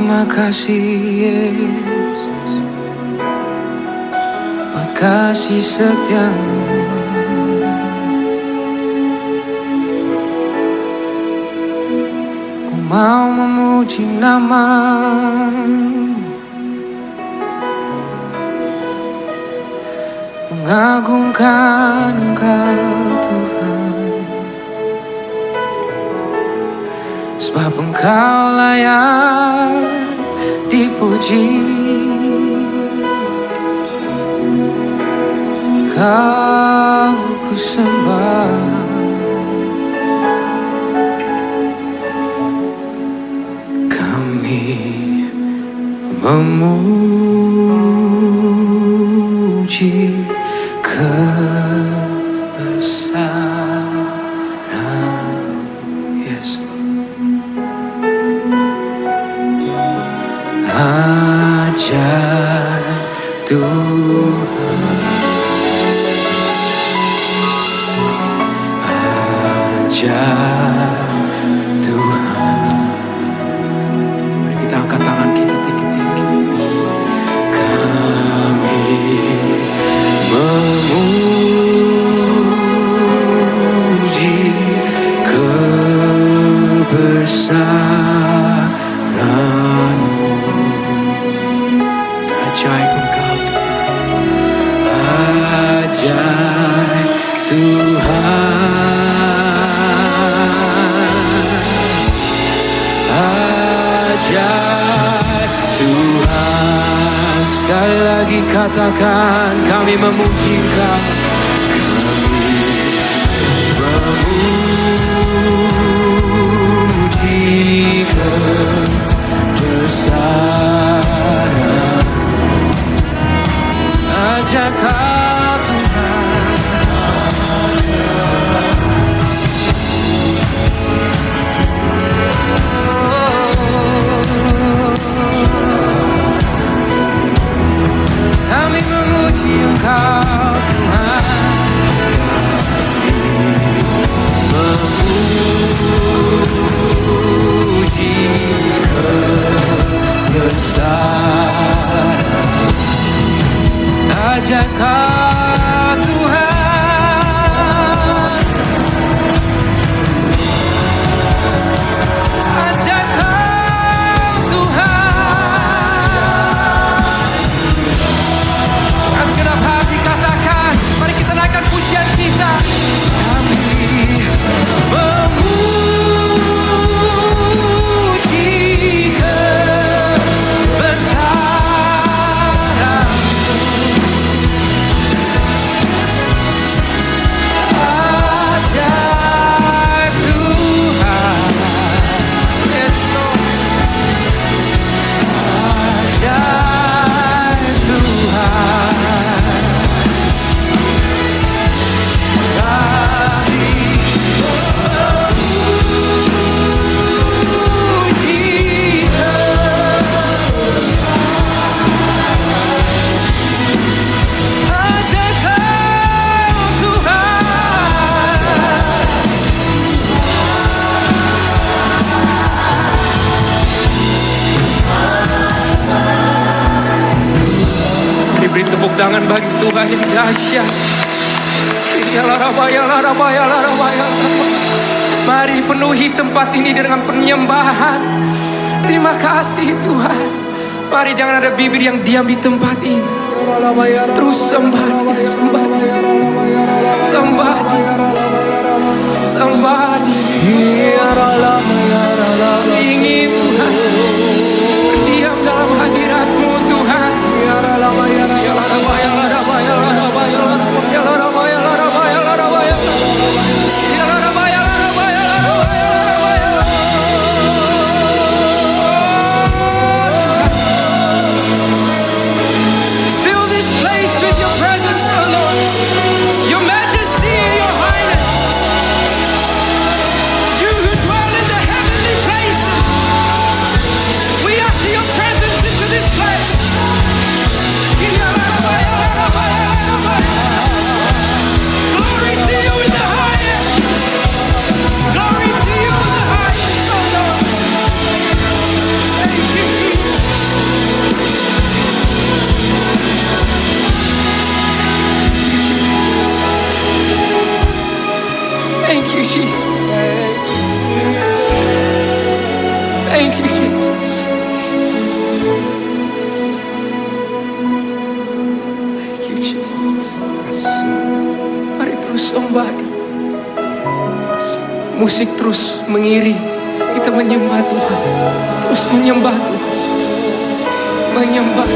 Terima kasih Yesus buat kasih setiamu. Ku mau memuji nama-Mu, mengagungkan Engkau Tuhan, sebab Engkau layak dipuji. Kau ku sembah, kami memuji kebesaran Yesus. Ajaib Tuhan, ajaib Tuhan. Mari kita angkat tangan kita tinggi-tinggi. Kami memuji kebesaran-Mu. Ajaib Engkau Tuhan, ajaib Tuhan, ajaib Tuhan. Sekali lagi katakan, kami memuji Engkau, memuji kebesaran. Ajaib Kau Tuhan, kami memuji Engkau Tuhan, memuji kebesaran. Ajaib Kau Tuhan, ajaib Kau Tuhan. Segenap hati katakan, mari kita naikkan pujian kita. Kami memuji kebesaran. Ajaib Tuhan, yes Lord. Ajaib Tuhan, kami memuji ajaib Kau Tuhan. Diberi tepuk tangan bagi Tuhan yang dahsyat. Mari penuhi tempat ini dengan penyembahan. Terima kasih Tuhan. Mari jangan ada bibir yang diam di tempat ini. Terus sembah Dia, sembah Dia, sembah Dia, sembah Dia. Ingin Tuhan berdiam dalam hadirat-Mu Tuhan. Fill this place with Your presence, O Lord. Your majesty, Your highness. You you Jesus. Thank you Jesus. Mari terus sembah Dia. Musik terus mengiring kita menyembah Tuhan. Terus menyembah Tuhan. Menyembah.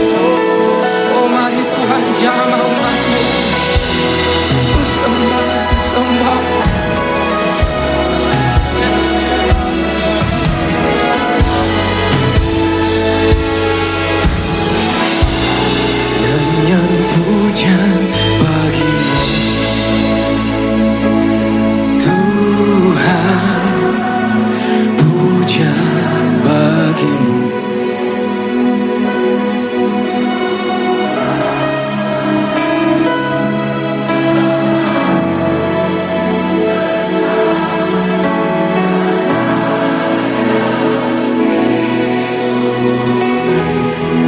Oh mari Tuhan jamah umat-Mu. Terus sembah, sembah. Yes. Nyanyian pujian bagi-Mu Tuhan, pujian bagi-Mu.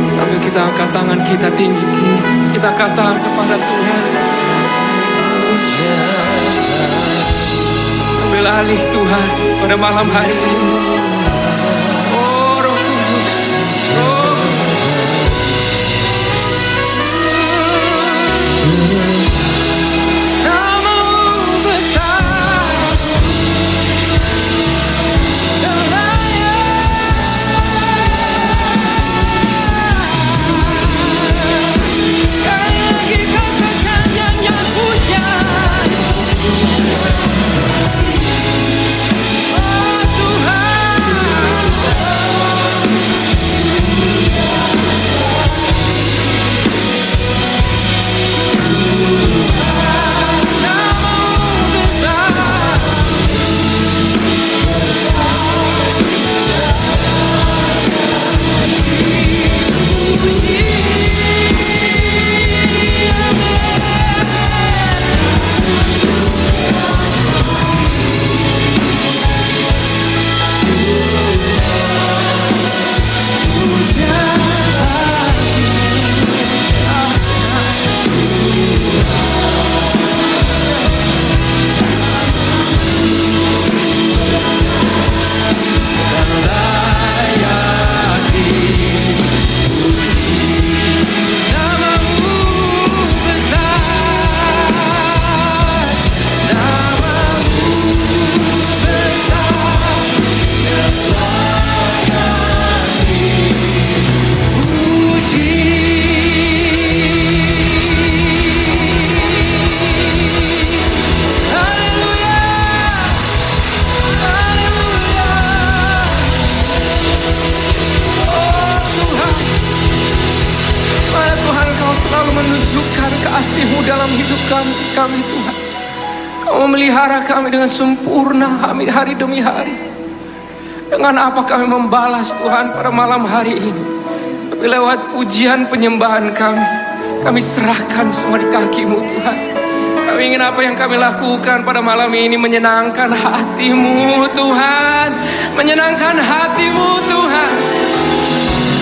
Sambil kita angkat tangan kita tinggi, kita katakan kepada Tuhan, ambil alih Tuhan pada malam hari ini. Oh Roh Kudus, Roh. Nama-Mu besar dan layak. Sekali lagi katakan nyanyian pujian. Oh Tuhan, Nama-Mu besar. Menunjukkan kasih-Mu dalam hidup kami Tuhan. Kau memelihara kami dengan sempurna hari demi hari. Dengan apa kami membalas Tuhan pada malam hari ini? Tapi lewat pujian penyembahan kami serahkan semua di kaki-Mu Tuhan. Kami ingin apa yang kami lakukan pada malam ini menyenangkan hati-Mu Tuhan. Menyenangkan hati-Mu Tuhan.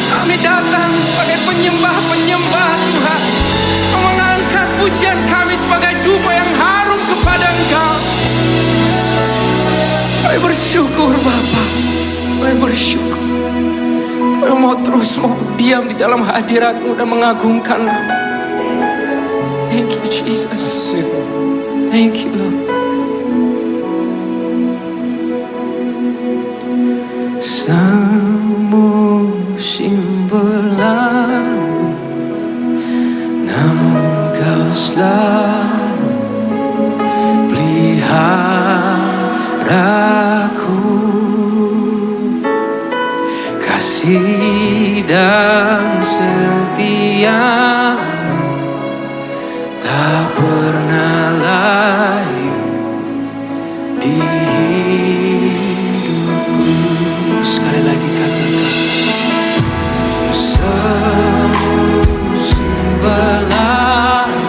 Kami datang sebagai penyembah-penyembah Tuhan, mengangkat pujian kami sebagai dupa yang harum kepada Engkau. Kami bersyukur Bapa, kami bersyukur. Kami mau terus diam di dalam hadirat-Mu dan mengagungkan. Thank you Jesus. Thank you Lord. Semusim berlalu, namun Kau selalu peliharaku. Kasih dan setia tak pernah layu di hidupku. Sekali lagi katakan, semusim berlalu,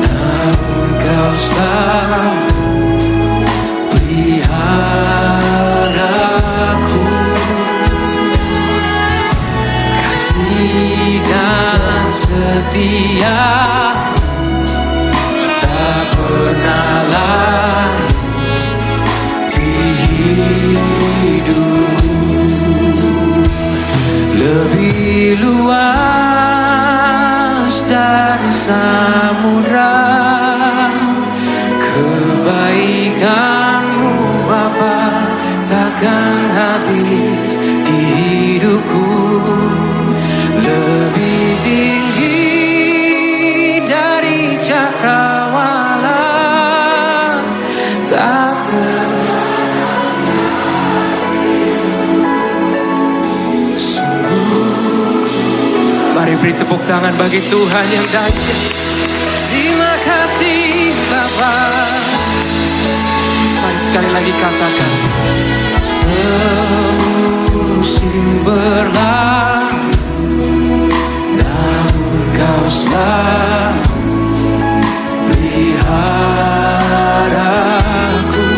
namun Kau selalu peliharaku. Kasih dan setia tak pernah layu di hidupku. Mari beri tepuk tangan bagi Tuhan yang dahsyat. Terima kasih Bapa. Mari sekali lagi katakan. Semusim berlalu, namun Kau selalu pelihara aku.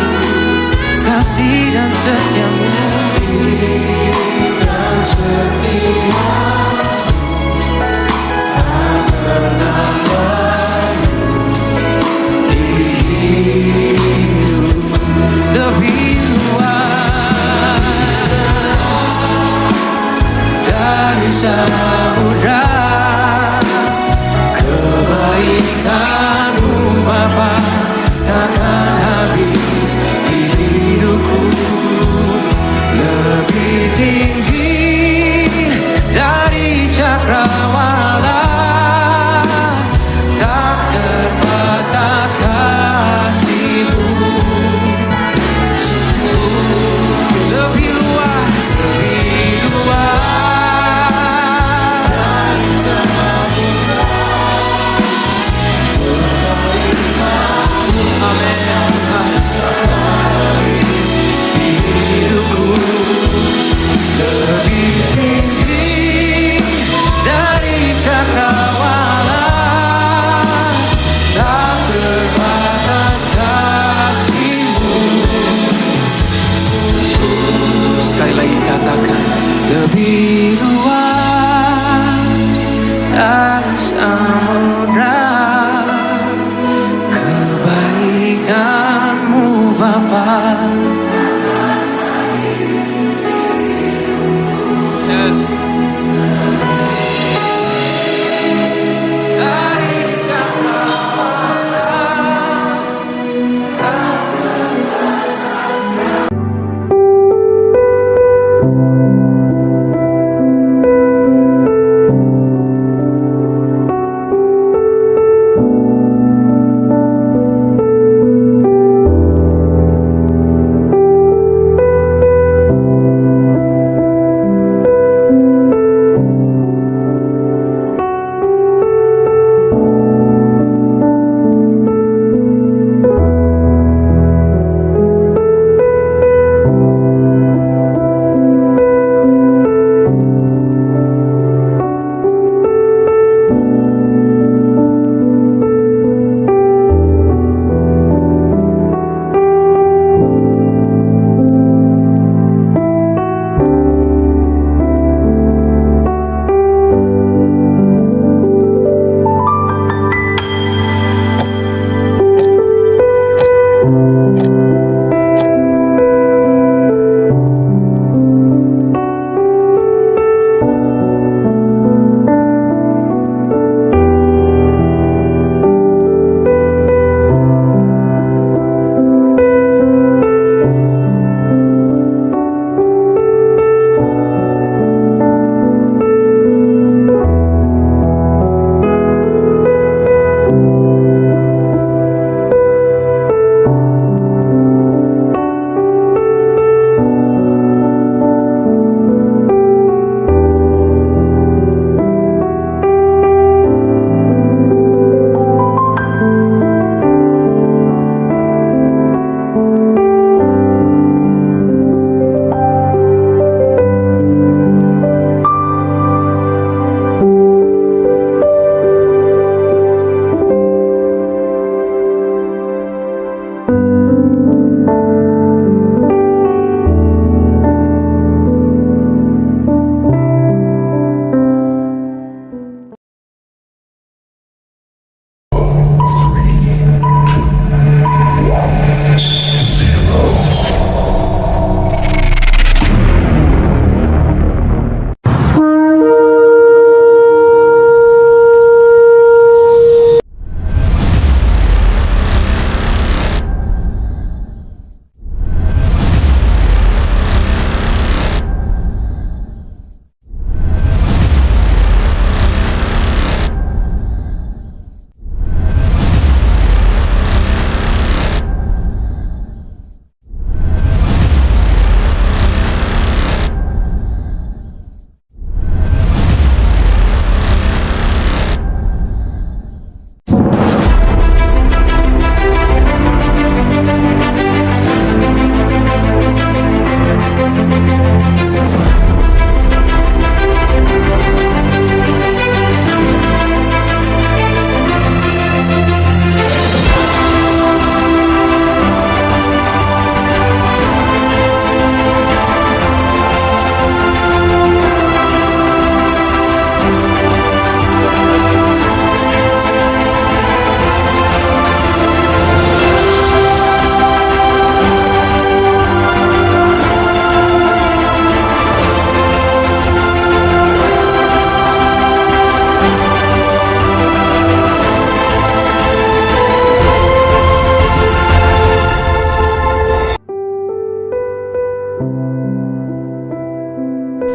Kasih dan setia-Mu tak pernah di hidup lebih luas dari samudra. Kebaikan-Mu Bapa takkan habis di hidupku. Lebih tinggi dari cakrawala, tak terbatas kasih-Mu. Lebih luas, lebih luas. Amin. Di hidupku lebih tinggi dari cakrawala, tak terbatas kasih-Mu. Sekali lagi katakan, lebih luas dari samudra. Kebaikan-Mu Bapa. Yes. Dari cakrawala.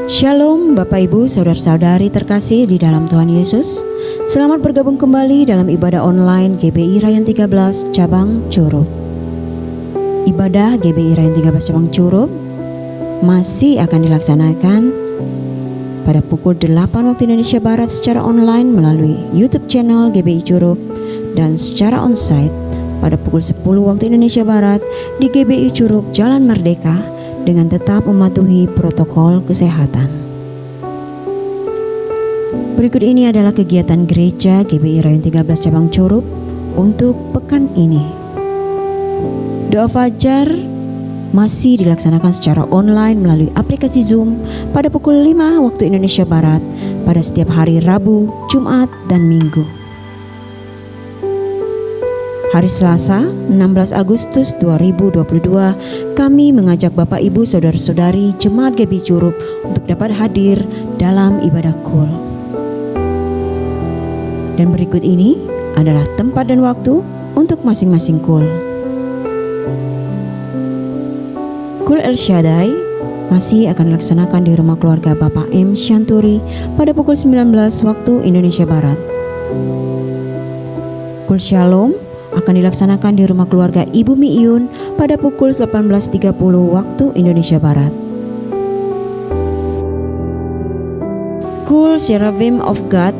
Shalom Bapak Ibu Saudara-saudari terkasih di dalam Tuhan Yesus. Selamat bergabung kembali dalam ibadah online GBI Rayon 13 Cabang Curup. Ibadah GBI Rayon 13 Cabang Curup masih akan dilaksanakan pada pukul 8 waktu Indonesia Barat secara online melalui YouTube channel GBI Curup dan secara onsite pada pukul 10 waktu Indonesia Barat di GBI Curup Jalan Merdeka dengan tetap mematuhi protokol kesehatan. Berikut ini adalah kegiatan gereja GBI Rayon 13 Cabang Curup untuk pekan ini. Doa fajar masih dilaksanakan secara online melalui aplikasi Zoom pada pukul 5 waktu Indonesia Barat pada setiap hari Rabu, Jumat, dan Minggu. Hari Selasa, 16 Agustus 2022, kami mengajak Bapak Ibu Saudara-saudari Jemaat GBI Curup untuk dapat hadir dalam ibadah KUL. Dan berikut ini adalah tempat dan waktu untuk masing-masing KUL. KUL El Shaddai masih akan dilaksanakan di rumah keluarga Bapak M. Syanturi pada pukul 19 waktu Indonesia Barat. KUL Shalom akan dilaksanakan di rumah keluarga Ibu Mi'yun pada pukul 18.30 waktu Indonesia Barat. KUL Seraphim of God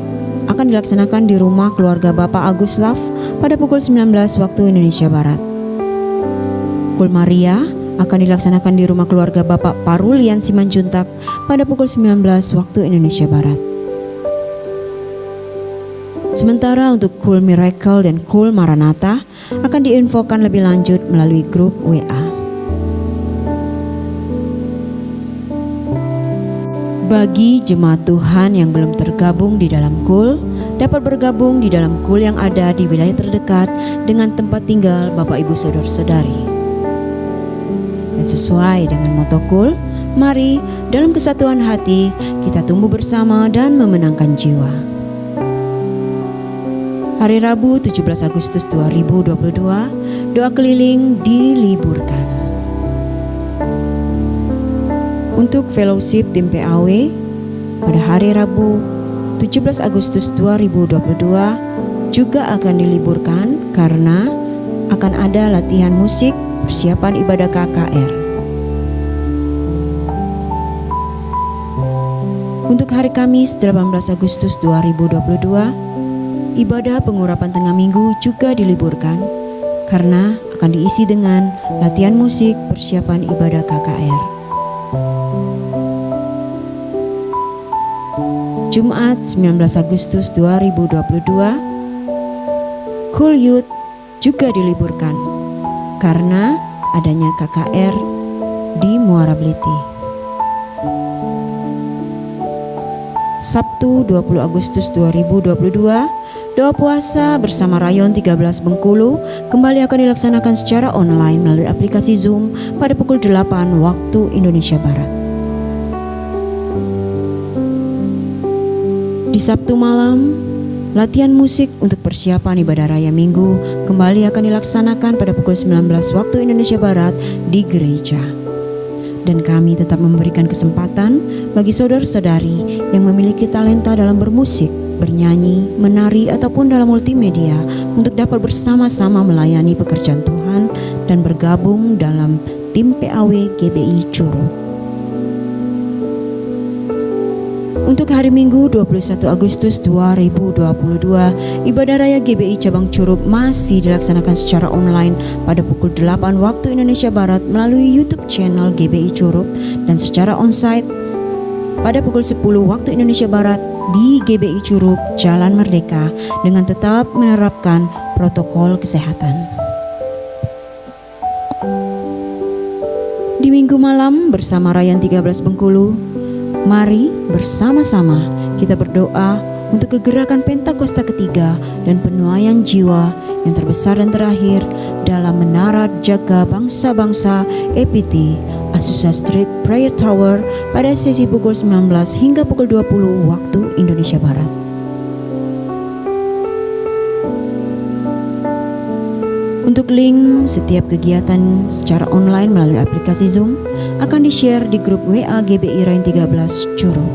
akan dilaksanakan di rumah keluarga Bapak Agus Laf pada pukul 19 waktu Indonesia Barat. KUL Maria akan dilaksanakan di rumah keluarga Bapak Parulian Simanjuntak pada pukul 19 waktu Indonesia Barat. Sementara untuk KUL Miracle dan KUL Maranatha akan diinfokan lebih lanjut melalui grup WA. Bagi jemaat Tuhan yang belum tergabung di dalam KUL, dapat bergabung di dalam KUL yang ada di wilayah terdekat dengan tempat tinggal Bapak Ibu Saudara-saudari. Dan sesuai dengan moto KUL, mari dalam kesatuan hati kita tumbuh bersama dan memenangkan jiwa. Hari Rabu 17 Agustus 2022, doa keliling diliburkan. Untuk fellowship tim PAW pada hari Rabu 17 Agustus 2022 juga akan diliburkan karena akan ada latihan musik persiapan ibadah KKR. Untuk hari Kamis 18 Agustus 2022, ibadah pengurapan tengah minggu juga diliburkan karena akan diisi dengan latihan musik persiapan ibadah KKR. Jumat 19 Agustus 2022, KUL Youth juga diliburkan karena adanya KKR di Muara Bliti. Sabtu 20 Agustus 2022, doa puasa bersama Rayon 13 Bengkulu kembali akan dilaksanakan secara online melalui aplikasi Zoom pada pukul 8 waktu Indonesia Barat. Di Sabtu malam, latihan musik untuk persiapan ibadah raya Minggu kembali akan dilaksanakan pada pukul 19 waktu Indonesia Barat di gereja. Dan kami tetap memberikan kesempatan bagi saudara-saudari yang memiliki talenta dalam bermusik, bernyanyi, menari, ataupun dalam multimedia untuk dapat bersama-sama melayani pekerjaan Tuhan dan bergabung dalam tim PAW GBI Curup. Untuk hari Minggu 21 Agustus 2022, ibadah raya GBI Cabang Curup masih dilaksanakan secara online pada pukul 8 waktu Indonesia Barat melalui YouTube channel GBI Curup dan secara onsite pada pukul 10 waktu Indonesia Barat di GBI Curup Jalan Merdeka dengan tetap menerapkan protokol kesehatan. Di Minggu malam bersama Rayon 13 Bengkulu, mari bersama-sama kita berdoa untuk kegerakan Pentakosta ketiga dan penuaian jiwa yang terbesar dan terakhir dalam Menara Jaga Bangsa-Bangsa EPT Azusa Street Prayer Tower pada sesi pukul 19 hingga pukul 20 waktu Indonesia Barat. Untuk link setiap kegiatan secara online melalui aplikasi Zoom akan di-share di grup WA GBI Rayon 13 Curup.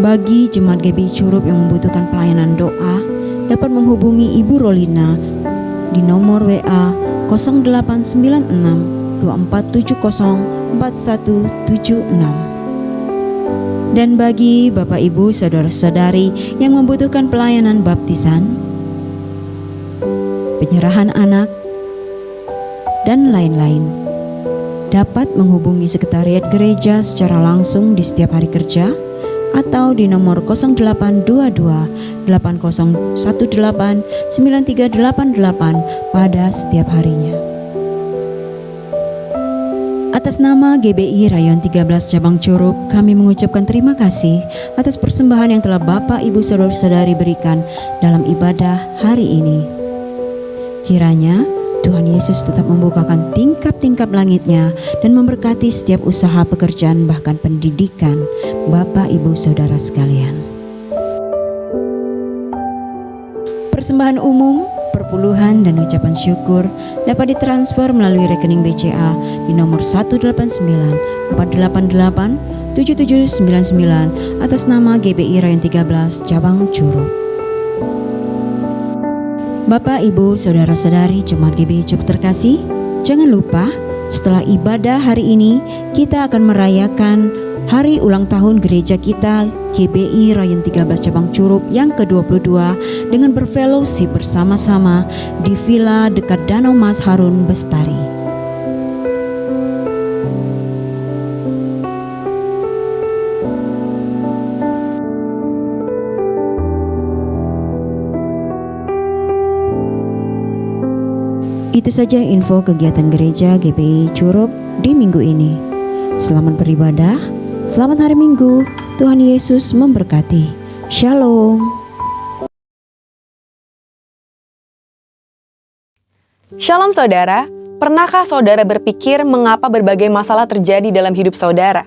Bagi jemaat GBI Curup yang membutuhkan pelayanan doa, dapat menghubungi Ibu Rolina di nomor WA 0896 2470 4176. Dan bagi Bapak Ibu Saudara-saudari yang membutuhkan pelayanan baptisan, penyerahan anak, dan lain-lain, dapat menghubungi sekretariat gereja secara langsung di setiap hari kerja atau di nomor 0822 8018 9388 pada setiap harinya. Atas nama GBI Rayon 13 Cabang Curup, kami mengucapkan terima kasih atas persembahan yang telah Bapak Ibu Saudara-saudari berikan dalam ibadah hari ini. Kiranya Tuhan Yesus tetap membukakan tingkap-tingkap langitnya dan memberkati setiap usaha pekerjaan bahkan pendidikan Bapak Ibu Saudara sekalian. Persembahan umum, perpuluhan dan ucapan syukur dapat ditransfer melalui rekening BCA di nomor 189 488 7799 atas nama GBI Rayon 13 Cabang Curup. Bapak, Ibu, Saudara-saudari Jemaat GBI Curup terkasih, jangan lupa setelah ibadah hari ini kita akan merayakan hari ulang tahun gereja kita GBI Rayon 13 Cabang Curup yang ke-22 dengan berfellowship bersama-sama di villa dekat Danau Mas Harun Bestari. Itu saja info kegiatan gereja GBI Curup di minggu ini. Selamat beribadah, selamat hari Minggu, Tuhan Yesus memberkati. Shalom. Shalom saudara, pernahkah saudara berpikir mengapa berbagai masalah terjadi dalam hidup saudara?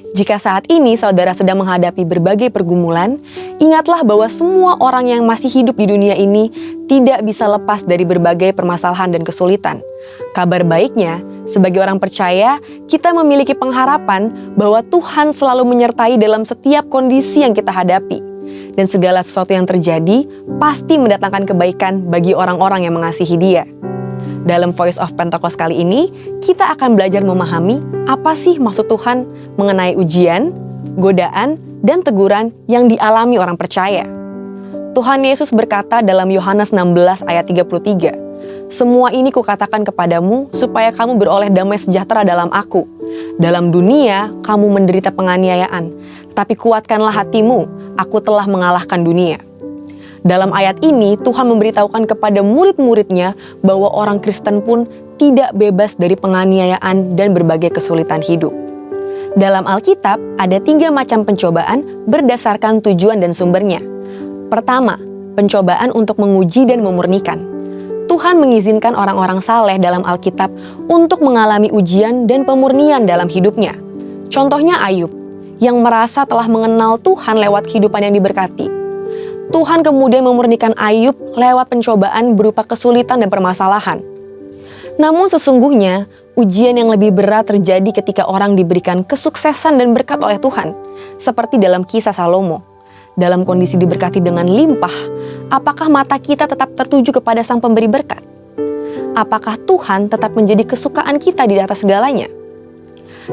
Jika saat ini saudara sedang menghadapi berbagai pergumulan, ingatlah bahwa semua orang yang masih hidup di dunia ini tidak bisa lepas dari berbagai permasalahan dan kesulitan. Kabar baiknya, sebagai orang percaya, kita memiliki pengharapan bahwa Tuhan selalu menyertai dalam setiap kondisi yang kita hadapi. Dan segala sesuatu yang terjadi pasti mendatangkan kebaikan bagi orang-orang yang mengasihi Dia. Dalam Voice of Pentecost kali ini, kita akan belajar memahami apa sih maksud Tuhan mengenai ujian, godaan, dan teguran yang dialami orang percaya. Tuhan Yesus berkata dalam Yohanes 16 ayat 33, "Semua ini kukatakan kepadamu supaya kamu beroleh damai sejahtera dalam Aku. Dalam dunia kamu menderita penganiayaan, tetapi kuatkanlah hatimu, Aku telah mengalahkan dunia." Dalam ayat ini, Tuhan memberitahukan kepada murid-muridnya bahwa orang Kristen pun tidak bebas dari penganiayaan dan berbagai kesulitan hidup. Dalam Alkitab, ada 3 macam pencobaan berdasarkan tujuan dan sumbernya. Pertama, pencobaan untuk menguji dan memurnikan. Tuhan mengizinkan orang-orang saleh dalam Alkitab untuk mengalami ujian dan pemurnian dalam hidupnya. Contohnya Ayub, yang merasa telah mengenal Tuhan lewat kehidupan yang diberkati. Tuhan kemudian memurnikan Ayub lewat pencobaan berupa kesulitan dan permasalahan. Namun sesungguhnya, ujian yang lebih berat terjadi ketika orang diberikan kesuksesan dan berkat oleh Tuhan, seperti dalam kisah Salomo. Dalam kondisi diberkati dengan limpah, apakah mata kita tetap tertuju kepada Sang Pemberi berkat? Apakah Tuhan tetap menjadi kesukaan kita di atas segalanya?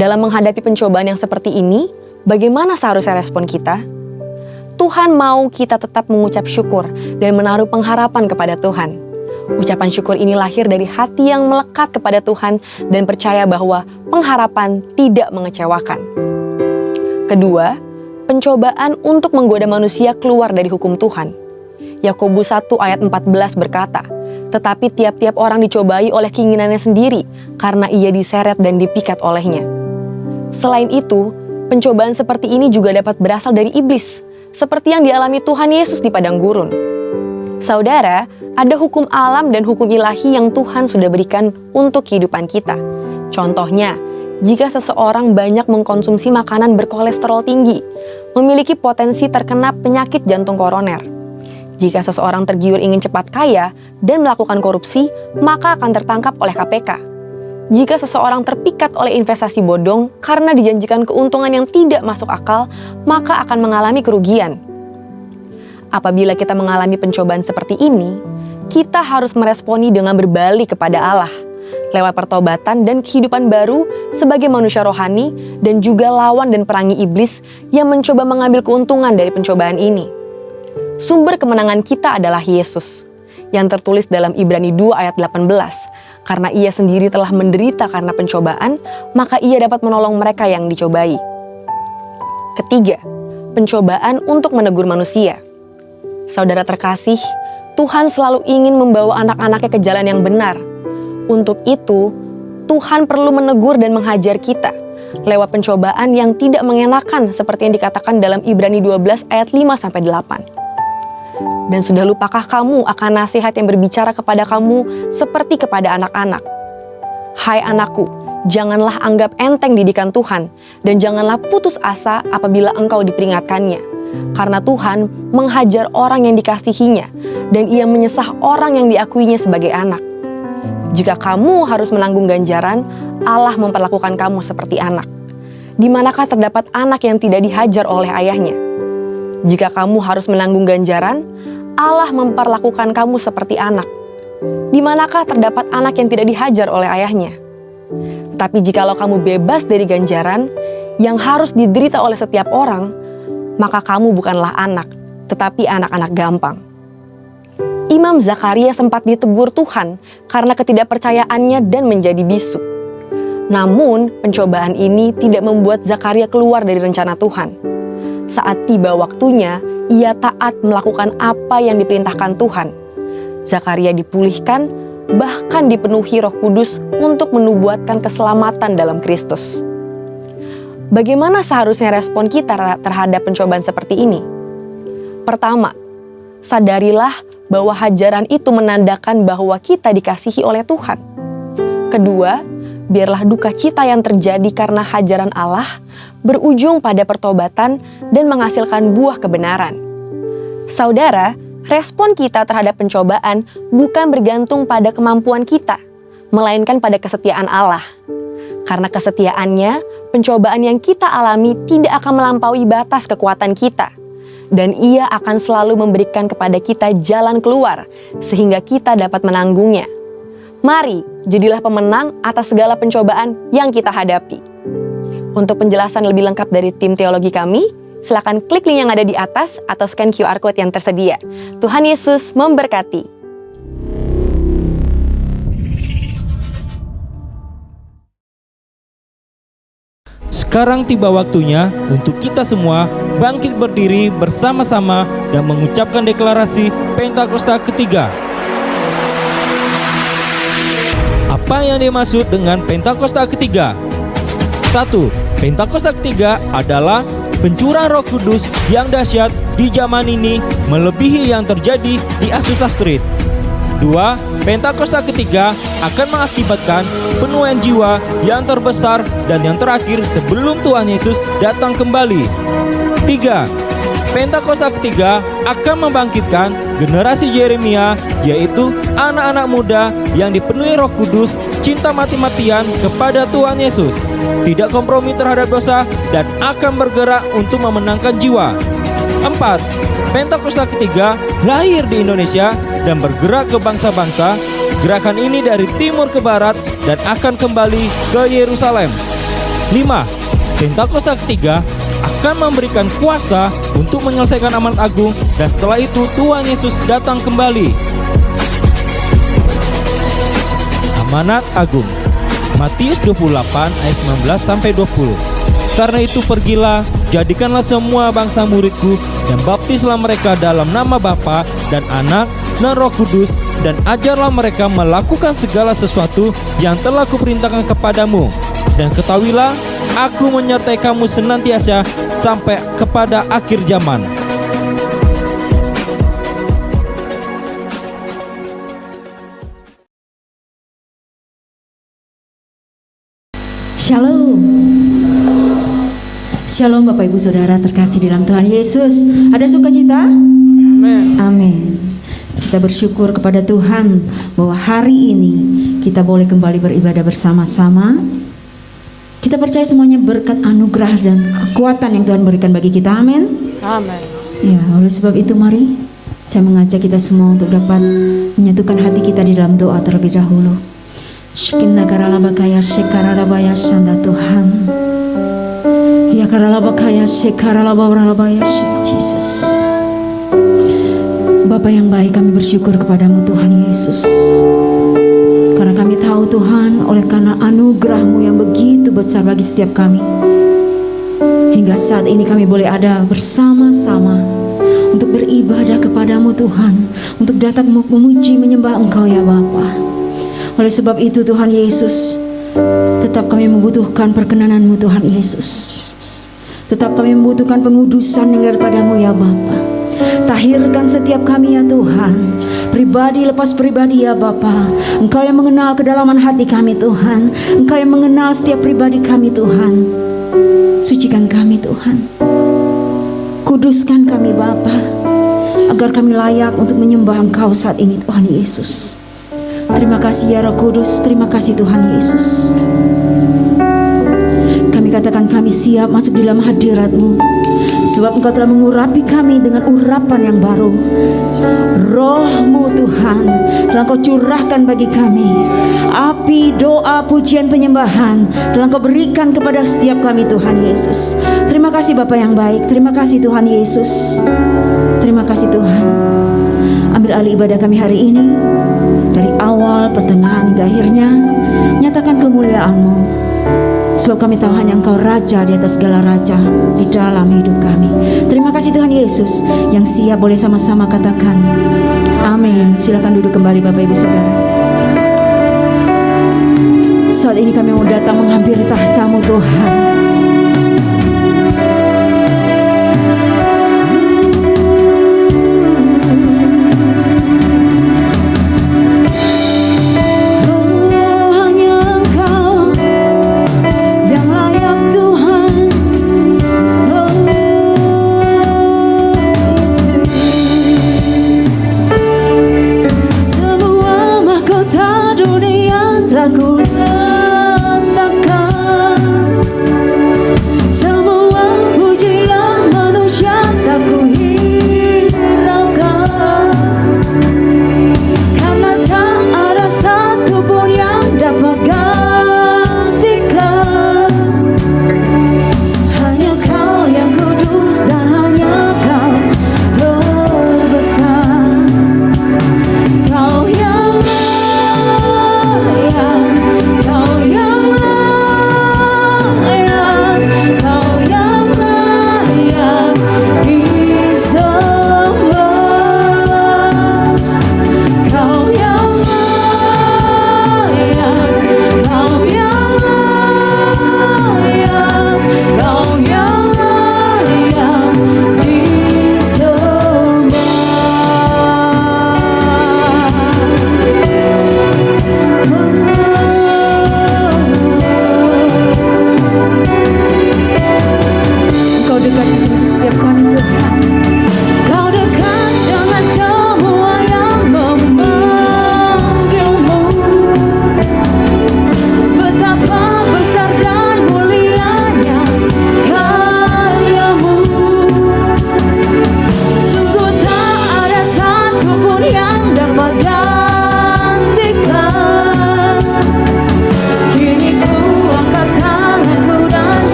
Dalam menghadapi pencobaan yang seperti ini, bagaimana seharusnya respon kita? Tuhan mau kita tetap mengucap syukur dan menaruh pengharapan kepada Tuhan. Ucapan syukur ini lahir dari hati yang melekat kepada Tuhan dan percaya bahwa pengharapan tidak mengecewakan. Kedua, pencobaan untuk menggoda manusia keluar dari hukum Tuhan. Yakobus 1 ayat 14 berkata, "Tetapi tiap-tiap orang dicobai oleh keinginannya sendiri karena ia diseret dan dipikat olehnya." Selain itu, pencobaan seperti ini juga dapat berasal dari iblis, seperti yang dialami Tuhan Yesus di padang gurun. Saudara, ada hukum alam dan hukum ilahi yang Tuhan sudah berikan untuk kehidupan kita. Contohnya, jika seseorang banyak mengkonsumsi makanan berkolesterol tinggi, memiliki potensi terkena penyakit jantung koroner. Jika seseorang tergiur ingin cepat kaya dan melakukan korupsi, maka akan tertangkap oleh KPK. Jika seseorang terpikat oleh investasi bodong karena dijanjikan keuntungan yang tidak masuk akal, maka akan mengalami kerugian. Apabila kita mengalami pencobaan seperti ini, kita harus meresponi dengan berbalik kepada Allah, lewat pertobatan dan kehidupan baru sebagai manusia rohani dan juga lawan dan perangi iblis yang mencoba mengambil keuntungan dari pencobaan ini. Sumber kemenangan kita adalah Yesus, yang tertulis dalam Ibrani 2 ayat 18. Karena ia sendiri telah menderita karena pencobaan, maka ia dapat menolong mereka yang dicobai. Ketiga, pencobaan untuk menegur manusia. Saudara terkasih, Tuhan selalu ingin membawa anak-anaknya ke jalan yang benar. Untuk itu, Tuhan perlu menegur dan menghajar kita lewat pencobaan yang tidak mengenakan seperti yang dikatakan dalam Ibrani 12 ayat 5-8. Dan sudah lupakah kamu akan nasihat yang berbicara kepada kamu seperti kepada anak-anak? Hai anakku, janganlah anggap enteng didikan Tuhan, dan janganlah putus asa apabila engkau diperingatkannya. Karena Tuhan menghajar orang yang dikasihinya, dan ia menyesah orang yang diakuinya sebagai anak. Jika kamu harus menanggung ganjaran, Allah memperlakukan kamu seperti anak. Di manakah terdapat anak yang tidak dihajar oleh ayahnya? Jika kamu harus menanggung ganjaran, Allah memperlakukan kamu seperti anak. Di manakah terdapat anak yang tidak dihajar oleh ayahnya? Tetapi jikalau kamu bebas dari ganjaran yang harus diderita oleh setiap orang, maka kamu bukanlah anak, tetapi anak-anak gampang. Imam Zakaria sempat ditegur Tuhan karena ketidakpercayaannya dan menjadi bisu. Namun, pencobaan ini tidak membuat Zakaria keluar dari rencana Tuhan. Saat tiba waktunya, ia taat melakukan apa yang diperintahkan Tuhan. Zakaria dipulihkan, bahkan dipenuhi Roh Kudus untuk menubuatkan keselamatan dalam Kristus. Bagaimana seharusnya respon kita terhadap pencobaan seperti ini? Pertama, sadarilah bahwa hajaran itu menandakan bahwa kita dikasihi oleh Tuhan. Kedua, biarlah duka cita yang terjadi karena hajaran Allah berujung pada pertobatan dan menghasilkan buah kebenaran. Saudara, respon kita terhadap pencobaan bukan bergantung pada kemampuan kita, melainkan pada kesetiaan Allah. Karena kesetiaannya, pencobaan yang kita alami tidak akan melampaui batas kekuatan kita, dan ia akan selalu memberikan kepada kita jalan keluar, sehingga kita dapat menanggungnya. Mari, jadilah pemenang atas segala pencobaan yang kita hadapi. Untuk penjelasan lebih lengkap dari tim teologi kami, silakan klik link yang ada di atas atau scan QR Code yang tersedia. Tuhan Yesus memberkati. Sekarang tiba waktunya untuk kita semua bangkit berdiri bersama-sama dan mengucapkan deklarasi Pentakosta ketiga. Apa yang dimaksud dengan Pentakosta ketiga? 1. Pentakosta ketiga adalah pencurahan Roh Kudus yang dahsyat di zaman ini melebihi yang terjadi di Azusa Street. 2. Pentakosta ketiga akan mengakibatkan penuaian jiwa yang terbesar dan yang terakhir sebelum Tuhan Yesus datang kembali. 3. Pentakosta ketiga akan membangkitkan generasi Yeremia, yaitu anak-anak muda yang dipenuhi Roh Kudus, cinta mati-matian kepada Tuhan Yesus, tidak kompromi terhadap dosa, dan akan bergerak untuk memenangkan jiwa. 4. Pentakosta ketiga lahir di Indonesia dan bergerak ke bangsa-bangsa. Gerakan ini dari timur ke barat dan akan kembali ke Yerusalem. 5. Pentakosta ketiga akan memberikan kuasa untuk menyelesaikan amanat agung, dan setelah itu Tuhan Yesus datang kembali. Amanat agung, Matius 28 ayat 19-20. Karena itu pergilah, jadikanlah semua bangsa muridku, dan baptislah mereka dalam nama Bapa dan Anak dan Roh Kudus, dan ajarlah mereka melakukan segala sesuatu yang telah kuperintahkan kepadamu. Dan ketahuilah, aku menyertai kamu senantiasa sampai kepada akhir zaman. Shalom. Shalom Bapak Ibu Saudara terkasih dalam Tuhan Yesus. Ada sukacita? Amin. Kita bersyukur kepada Tuhan bahwa hari ini kita boleh kembali beribadah bersama-sama. Kita percaya semuanya berkat anugerah dan kekuatan yang Tuhan berikan bagi kita. Amin. Amin. Ya, oleh sebab itu mari saya mengajak kita semua untuk dapat menyatukan hati kita di dalam doa terlebih dahulu. Shkinna karalabakaya sekaralabaya sanda Tuhan. Ya karalabakaya sekaralabaralabaya Jesus. Bapa yang baik, kami bersyukur kepadamu Tuhan Yesus. Karena kami tahu Tuhan, oleh karena anugerah-Mu yang begitu besar bagi setiap kami, hingga saat ini kami boleh ada bersama-sama untuk beribadah kepadamu Tuhan, untuk datang memuji menyembah Engkau ya Bapa. Oleh sebab itu Tuhan Yesus, tetap kami membutuhkan perkenanan-Mu Tuhan Yesus. Tetap kami membutuhkan pengudusan yang daripada-Mu ya Bapa. Tahirkan setiap kami ya Tuhan, pribadi lepas pribadi ya Bapa. Engkau yang mengenal kedalaman hati kami Tuhan. Engkau yang mengenal setiap pribadi kami Tuhan. Sucikan kami Tuhan, kuduskan kami Bapa, agar kami layak untuk menyembah Engkau saat ini Tuhan Yesus. Terima kasih ya Roh Kudus, terima kasih Tuhan Yesus. Kami katakan kami siap masuk di dalam hadirat-Mu, sebab Engkau telah mengurapi kami dengan urapan yang baru. Roh-Mu Tuhan telah Engkau curahkan bagi kami. Api doa pujian penyembahan telah Engkau berikan kepada setiap kami Tuhan Yesus. Terima kasih Bapa yang baik, terima kasih Tuhan Yesus. Terima kasih Tuhan. Ambil alih ibadah kami hari ini, dari awal, pertengahan hingga akhirnya. Nyatakan kemuliaan-Mu, sebab kami tahu hanya Engkau Raja di atas segala raja di dalam hidup kami. Terima kasih Tuhan Yesus. Yang siap boleh sama-sama katakan amin. Silakan duduk kembali Bapak Ibu Saudara. Saat ini kami mau datang menghampiri tahta-Mu Tuhan. Ku letakkan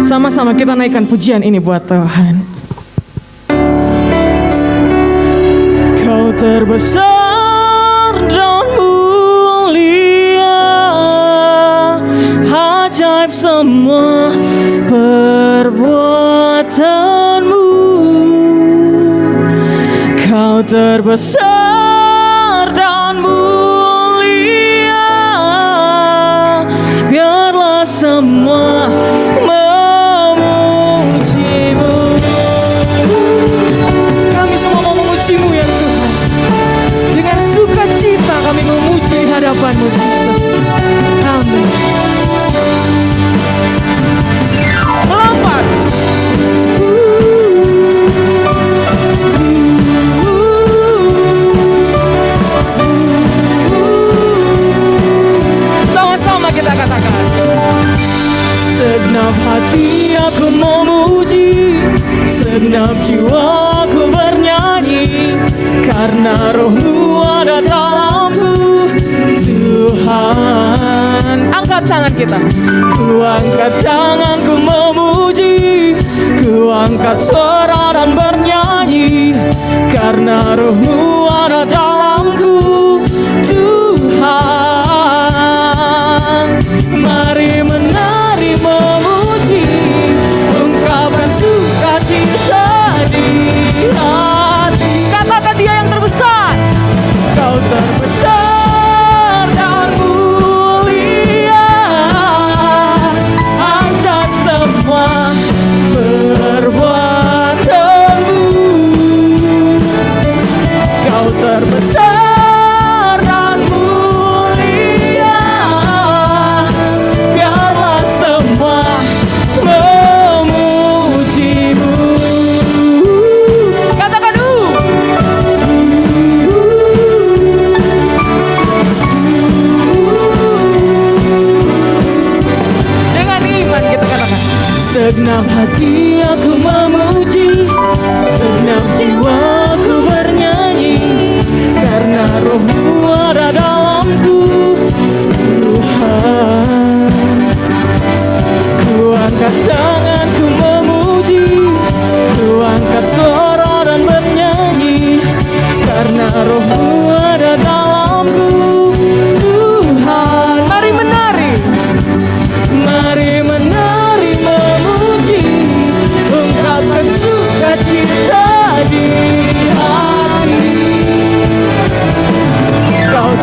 Sama-sama kita naikkan pujian ini buat Tuhan. Kau terbesar dan mulia, ajaib semua perbuatanmu. Kau terbesar dan mulia, biarlah semua memujimu. Kami semua mau memujimu ya Tuhan. Dengan sukacita kami memuji di hadapan-Mu Yesus. Amin. Melompat. Sama-sama kita katakan. Segenap hati aku memuji, segenap jiwaku bernyanyi, karena Roh-Mu ada dalamku, Tuhan. angkat tangan kita. Ku angkat tangan, ku memuji, ku angkat suara dan bernyanyi, karena roh-Mu ada dalamku, Tuhan. Mari menari memuji, ungkapkan sukacita di hati. Katakan Dia yang terbesar, Kau terbesar dan mulia atas semua perbuatanmu. Kau terbesar dan mulia, biarlah semua memuji-Mu. Katakan dengan iman, kita katakan, segenap hati aku memuji, segenap jiwaku bernyanyi, karena roh-Mu ada dalamku, Tuhan. Ku angkat tangan, ku memuji, ku angkat suara dan bernyanyi, karena roh-Mu ada dalamku, Tuhan. Mari menari, mari menari memuji, ungkapkan sukacita di hati. Kau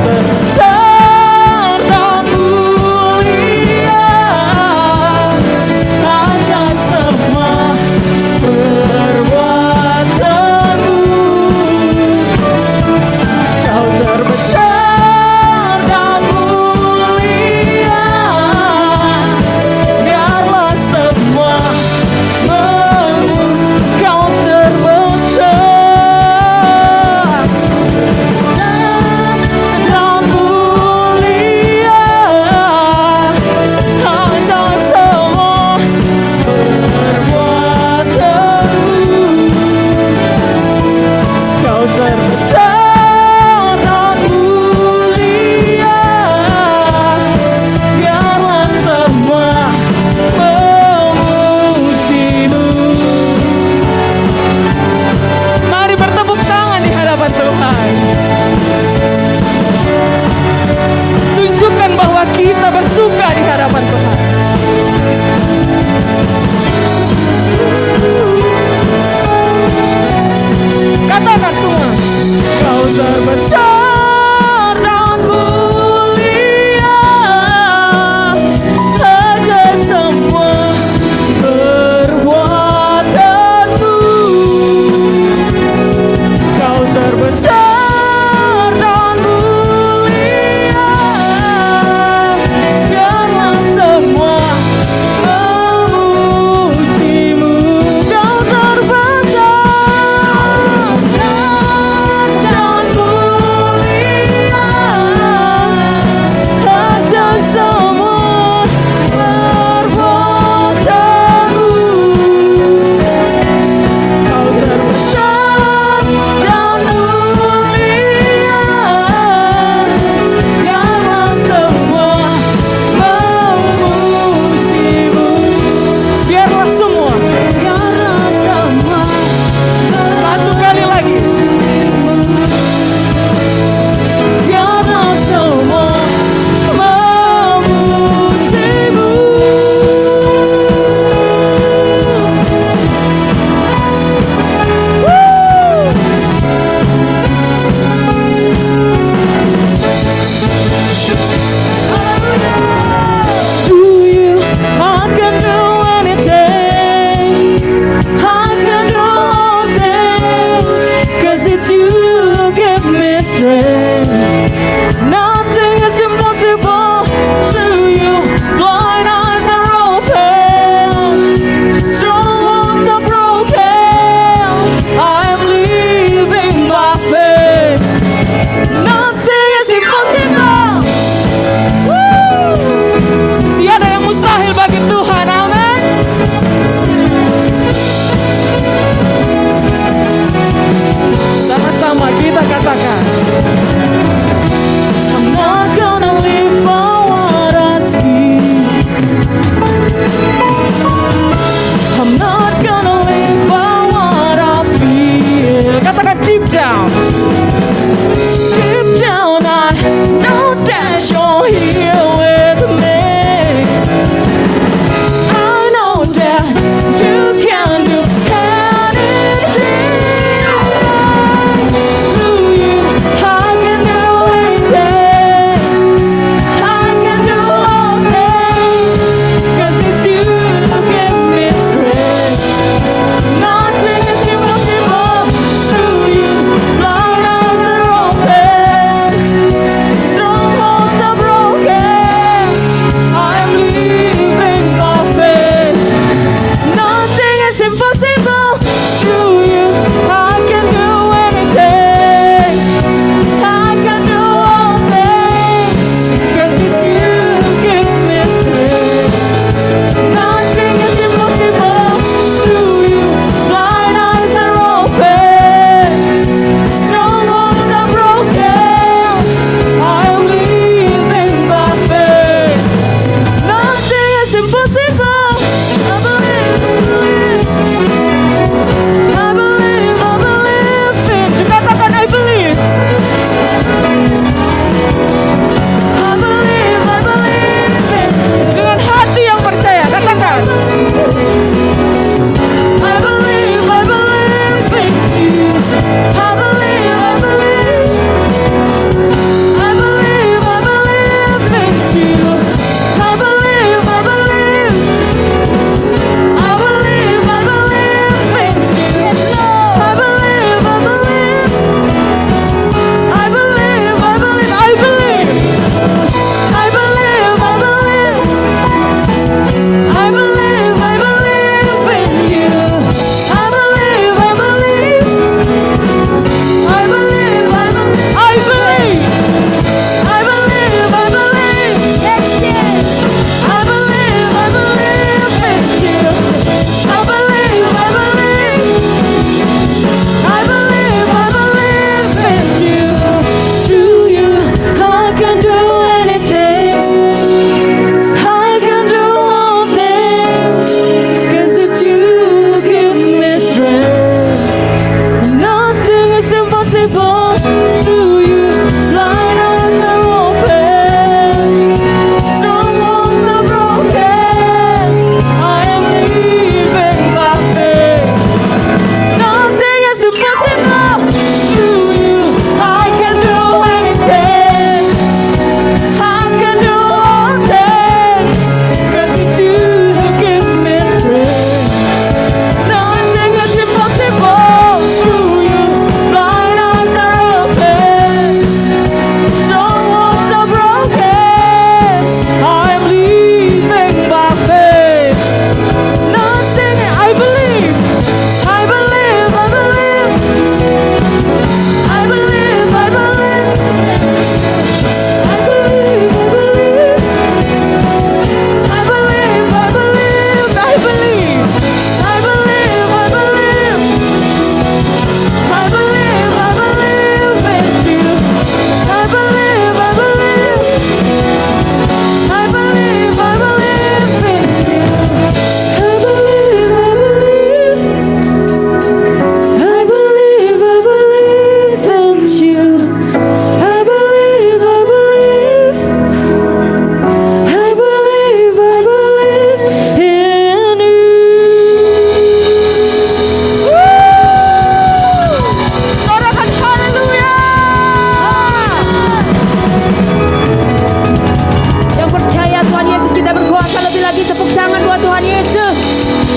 Yesus.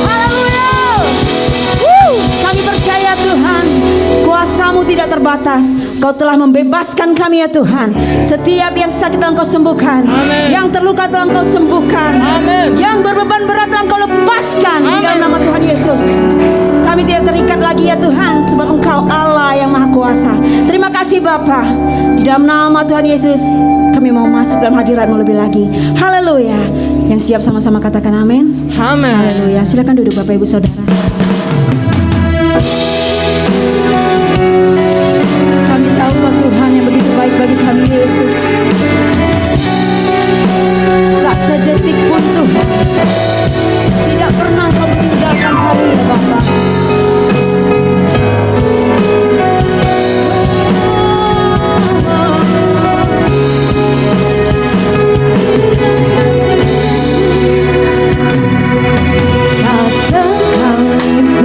Haleluya. Kami percaya Tuhan, kuasa-Mu tidak terbatas. Kau telah membebaskan kami ya Tuhan. Setiap yang sakit telah Engkau sembuhkan. Amin. Yang terluka telah Engkau sembuhkan. Amin. Yang berbeban berat telah Engkau lepaskan. Di dalam nama Tuhan Yesus. Kami tidak terikat lagi ya Tuhan, sebab Engkau Allah yang Maha Kuasa. Terima kasih Bapa. Di dalam nama Tuhan Yesus, kami mau masuk dalam hadirat-Mu lebih lagi. Haleluya. Yang siap sama-sama katakan amin. Amin. Haleluya. Silakan duduk Bapak Ibu Saudara. Kami tahu Kau Tuhan yang begitu baik bagi kami Yesus. Tak sedetik pun Tuhan, tidak pernah Kau meninggalkan kami ya Bapa. Tak sekali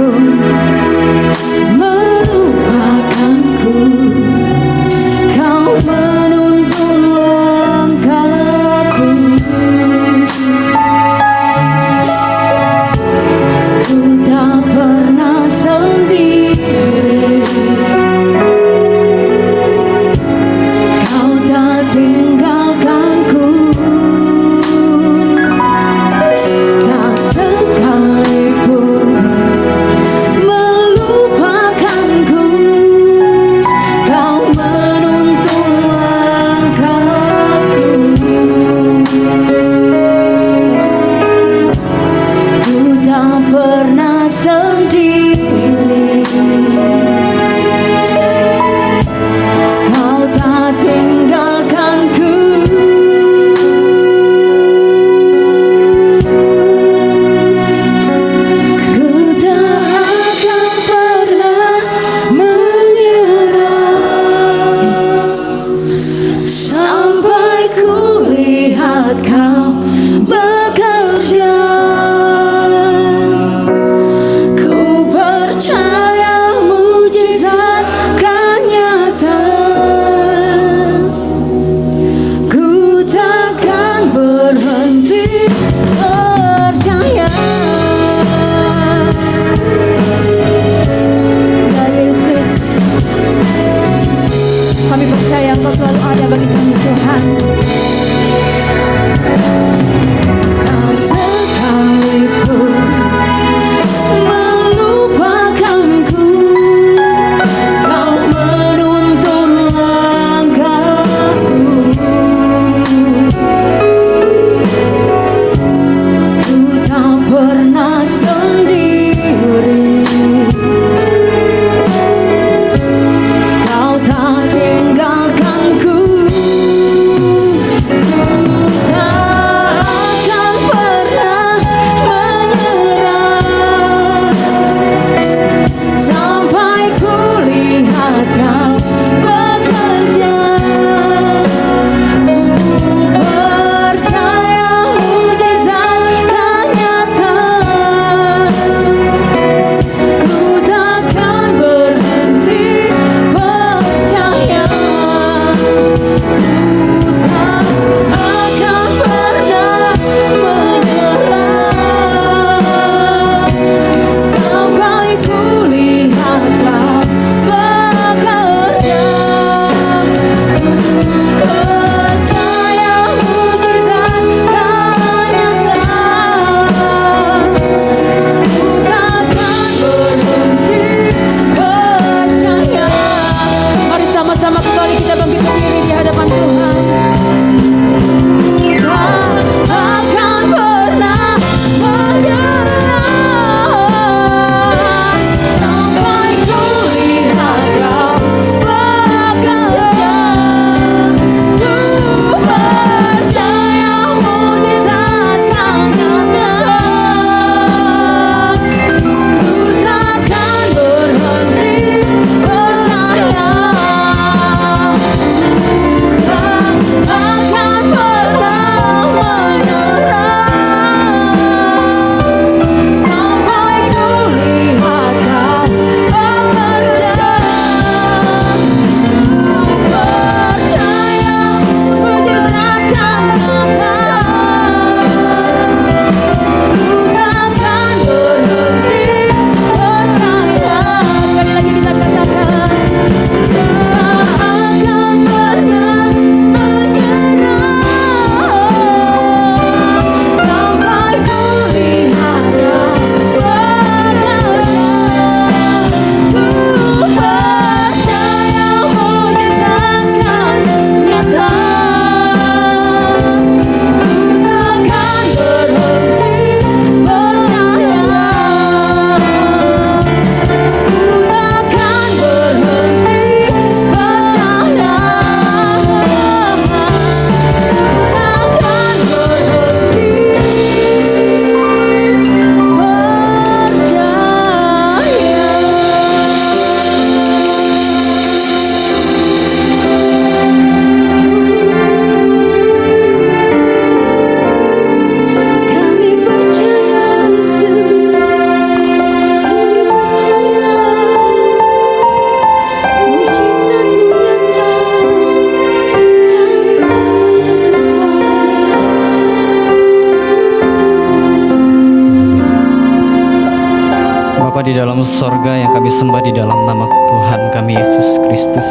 Bapa di dalam sorga yang kami sembah di dalam nama Tuhan kami Yesus Kristus.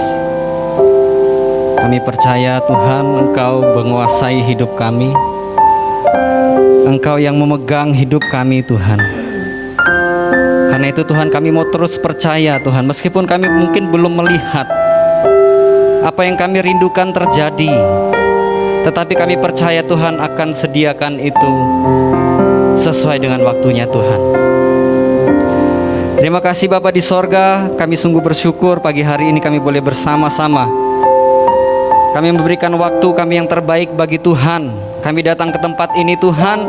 Kami percaya Tuhan Engkau menguasai hidup kami. Engkau yang memegang hidup kami Tuhan. Karena itu Tuhan kami mau terus percaya Tuhan, meskipun kami mungkin belum melihat apa yang kami rindukan terjadi, tetapi kami percaya Tuhan akan sediakan itu sesuai dengan waktunya Tuhan. Terima kasih Bapa di sorga, kami sungguh bersyukur pagi hari ini kami boleh bersama-sama. Kami memberikan waktu kami yang terbaik bagi Tuhan. Kami datang ke tempat ini Tuhan.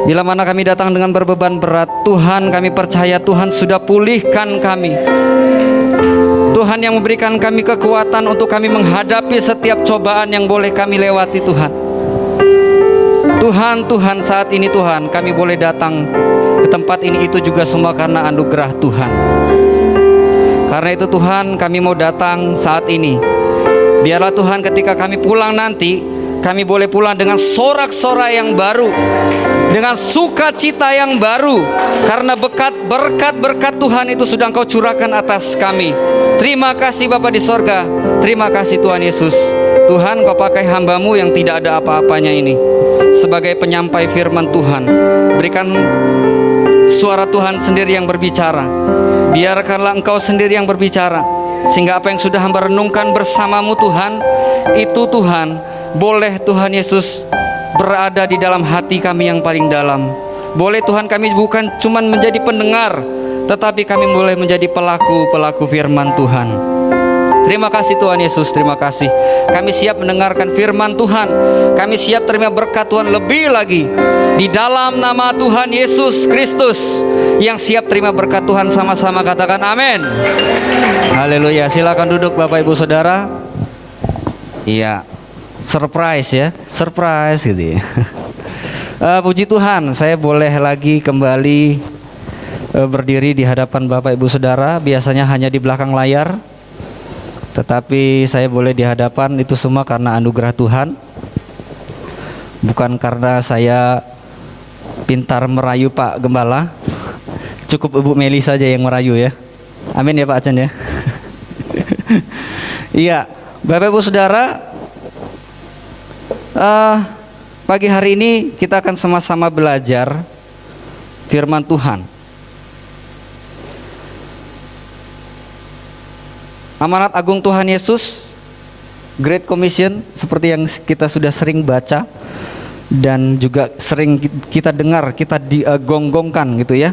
Bila mana kami datang dengan berbeban berat, Tuhan kami percaya Tuhan sudah pulihkan kami. Tuhan yang memberikan kami kekuatan untuk kami menghadapi setiap cobaan yang boleh kami lewati Tuhan. Tuhan saat ini Tuhan kami boleh datang ke tempat ini itu juga semua karena anugerah Tuhan. Karena itu Tuhan kami mau datang saat ini. Biarlah Tuhan ketika kami pulang nanti, kami boleh pulang dengan sorak-sorai yang baru, dengan sukacita yang baru, karena berkat Tuhan itu sudah Engkau curahkan atas kami. Terima kasih Bapa di sorga. Terima kasih Tuhan Yesus. Tuhan Kau pakai hamba-Mu yang tidak ada apa-apanya ini sebagai penyampai firman Tuhan. Berikan suara Tuhan sendiri yang berbicara. Biarkanlah Engkau sendiri yang berbicara, sehingga apa yang sudah hamba renungkan bersama-Mu Tuhan, itu Tuhan boleh Tuhan Yesus berada di dalam hati kami yang paling dalam. Boleh Tuhan kami bukan cuma menjadi pendengar, tetapi kami boleh menjadi pelaku firman Tuhan. Terima kasih Tuhan Yesus, terima kasih. Kami siap mendengarkan firman Tuhan. Kami siap terima berkat Tuhan lebih lagi. Di dalam nama Tuhan Yesus Kristus, yang siap terima berkat Tuhan sama-sama katakan amin. Haleluya. Silakan duduk Bapak Ibu Saudara. Iya, surprise ya, surprise gitu ya. Puji Tuhan, saya boleh lagi kembali berdiri di hadapan Bapak Ibu Saudara. Biasanya hanya di belakang layar, tetapi saya boleh di hadapan itu semua karena anugerah Tuhan. Bukan karena saya pintar merayu Pak Gembala. Cukup Ibu Meli saja yang merayu ya. Amin ya Pak Acen ya. Iya, Bapak Ibu Saudara, pagi hari ini kita akan sama-sama belajar firman Tuhan. Amanat agung Tuhan Yesus, Great Commission, seperti yang kita sudah sering baca dan juga sering kita dengar, kita digonggongkan gitu ya.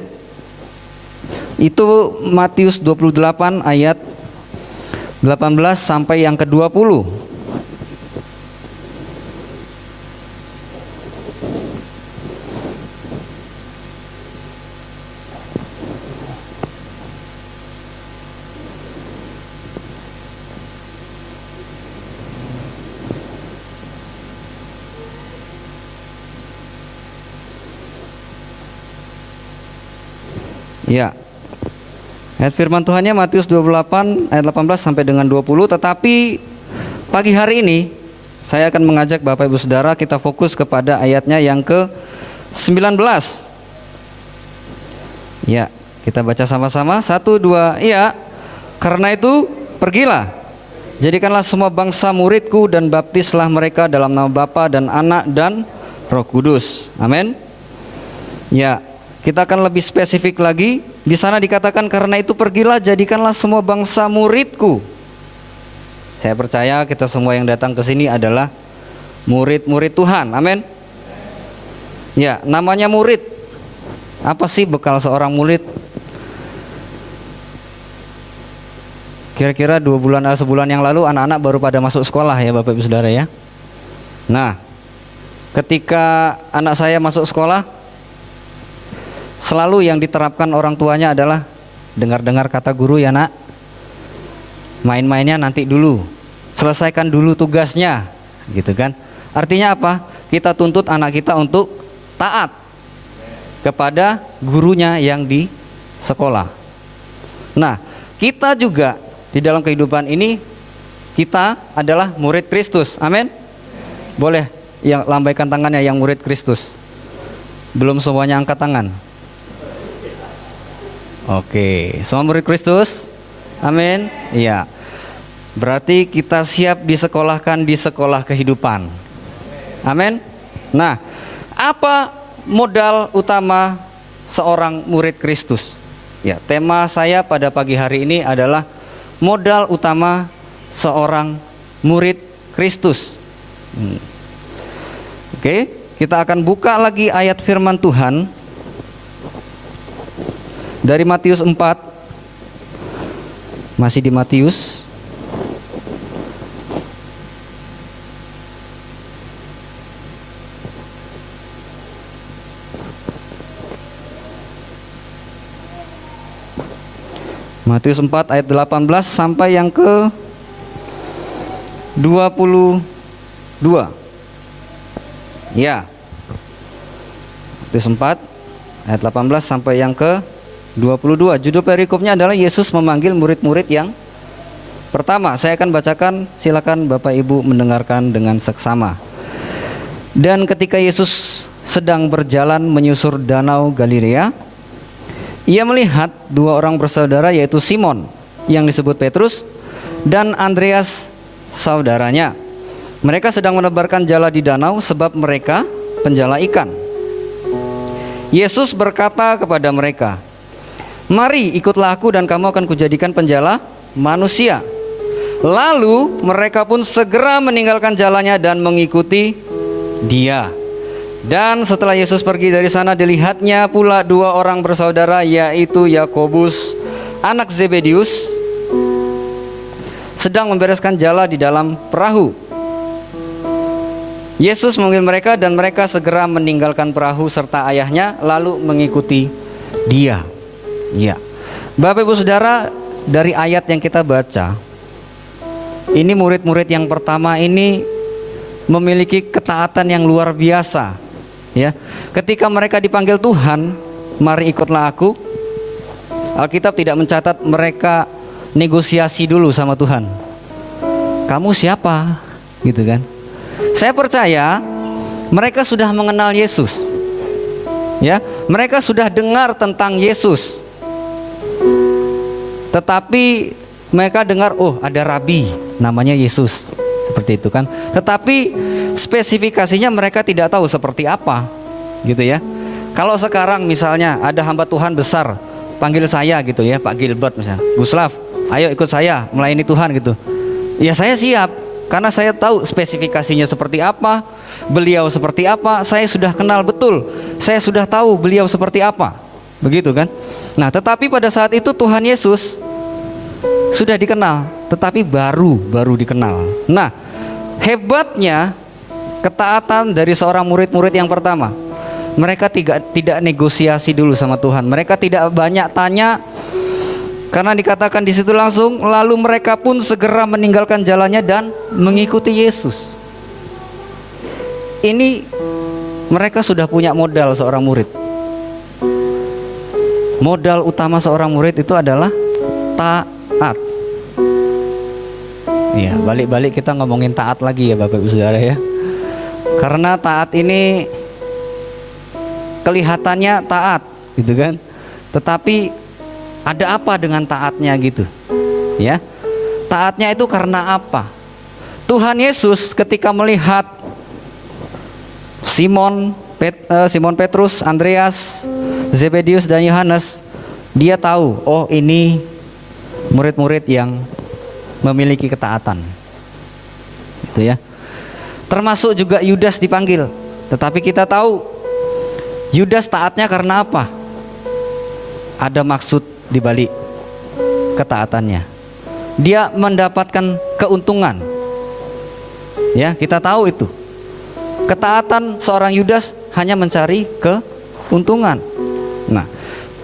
Itu Matius 28 ayat 18 sampai yang ke-20. Ya, ayat firman Tuhannya Matius 28 ayat 18 sampai dengan 20. Tetapi pagi hari ini saya akan mengajak Bapak Ibu Saudara kita fokus kepada ayatnya yang ke-19. Ya, kita baca sama-sama. 1, 2, iya. Karena itu pergilah, jadikanlah semua bangsa muridku dan baptislah mereka dalam nama Bapa dan Anak dan Roh Kudus. Amin. Ya, kita akan lebih spesifik lagi. Di sana dikatakan karena itu pergilah jadikanlah semua bangsa muridku. Saya percaya kita semua yang datang ke sini adalah murid-murid Tuhan. Amin. Ya, namanya murid. Apa sih bekal seorang murid? Kira-kira 2 bulan atau sebulan yang lalu anak-anak baru pada masuk sekolah ya Bapak Ibu Saudara ya. Nah, ketika anak saya masuk sekolah, selalu yang diterapkan orang tuanya adalah dengar-dengar kata guru ya nak, main-mainnya nanti dulu, selesaikan dulu tugasnya, gitu kan. Artinya apa? Kita tuntut anak kita untuk taat kepada gurunya yang di sekolah. Nah, kita juga di dalam kehidupan ini kita adalah murid Kristus. Amin. Boleh yang lambaikan tangannya yang murid Kristus. Belum semuanya angkat tangan. Oke, semua murid Kristus? Amin. Iya. Berarti kita siap disekolahkan di sekolah kehidupan. Amin. Nah, apa modal utama seorang murid Kristus? Ya, tema saya pada pagi hari ini adalah modal utama seorang murid Kristus. Oke, kita akan buka lagi ayat firman Tuhan dari Matius 4. Masih di Matius. Matius 4 ayat 18 sampai yang ke 22. Ya. Matius 4 ayat 18 sampai yang ke 22. Judul perikopnya adalah Yesus memanggil murid-murid yang pertama. Saya akan bacakan, silakan Bapak Ibu mendengarkan dengan seksama. Dan ketika Yesus sedang berjalan menyusur danau Galilea, ia melihat dua orang bersaudara, yaitu Simon yang disebut Petrus dan Andreas saudaranya. Mereka sedang menebarkan jala di danau sebab mereka penjala ikan. Yesus berkata kepada mereka, "Mari ikutlah aku dan kamu akan kujadikan penjala manusia." Lalu mereka pun segera meninggalkan jalannya dan mengikuti Dia. Dan setelah Yesus pergi dari sana, dilihatnya pula dua orang bersaudara, yaitu Yakobus anak Zebedius, sedang membereskan jala di dalam perahu. Yesus memanggil mereka dan mereka segera meninggalkan perahu serta ayahnya lalu mengikuti Dia. Ya, Bapak Ibu Saudara, dari ayat yang kita baca, ini murid-murid yang pertama ini memiliki ketaatan yang luar biasa. Ya, ketika mereka dipanggil Tuhan, mari ikutlah aku. Alkitab tidak mencatat mereka negosiasi dulu sama Tuhan. Kamu siapa? Gitu kan? Saya percaya mereka sudah mengenal Yesus. Ya, mereka sudah dengar tentang Yesus. Tetapi mereka dengar, oh ada rabi namanya Yesus, seperti itu kan. Tetapi spesifikasinya mereka tidak tahu seperti apa, gitu ya. Kalau sekarang misalnya ada hamba Tuhan besar panggil saya gitu ya, Pak Gilbert misalnya, Guslav, ayo ikut saya melayani Tuhan gitu. Ya saya siap, karena saya tahu spesifikasinya seperti apa, beliau seperti apa, saya sudah kenal betul, saya sudah tahu beliau seperti apa, begitu kan. Nah, tetapi pada saat itu Tuhan Yesus sudah dikenal, tetapi baru dikenal. Nah, hebatnya ketaatan dari seorang murid-murid yang pertama. Mereka tidak negosiasi dulu sama Tuhan. Mereka tidak banyak tanya, karena dikatakan di situ langsung, lalu mereka pun segera meninggalkan jalannya dan mengikuti Yesus. Ini mereka sudah punya modal seorang murid. Modal utama seorang murid itu adalah taat. Ya, balik-balik kita ngomongin taat lagi ya Bapak Ibu Saudara ya. Karena taat ini kelihatannya taat gitu kan, tetapi ada apa dengan taatnya gitu ya. Taatnya itu karena apa? Tuhan Yesus ketika melihat Simon Petrus, Andreas, Zebedius dan Yohanes, Dia tahu, oh ini murid-murid yang memiliki ketaatan, gitu ya. Termasuk juga Yudas dipanggil, tetapi kita tahu Yudas taatnya karena apa? Ada maksud di balik ketaatannya. Dia mendapatkan keuntungan. Ya, kita tahu itu. Ketaatan seorang Yudas hanya mencari keuntungan. Nah,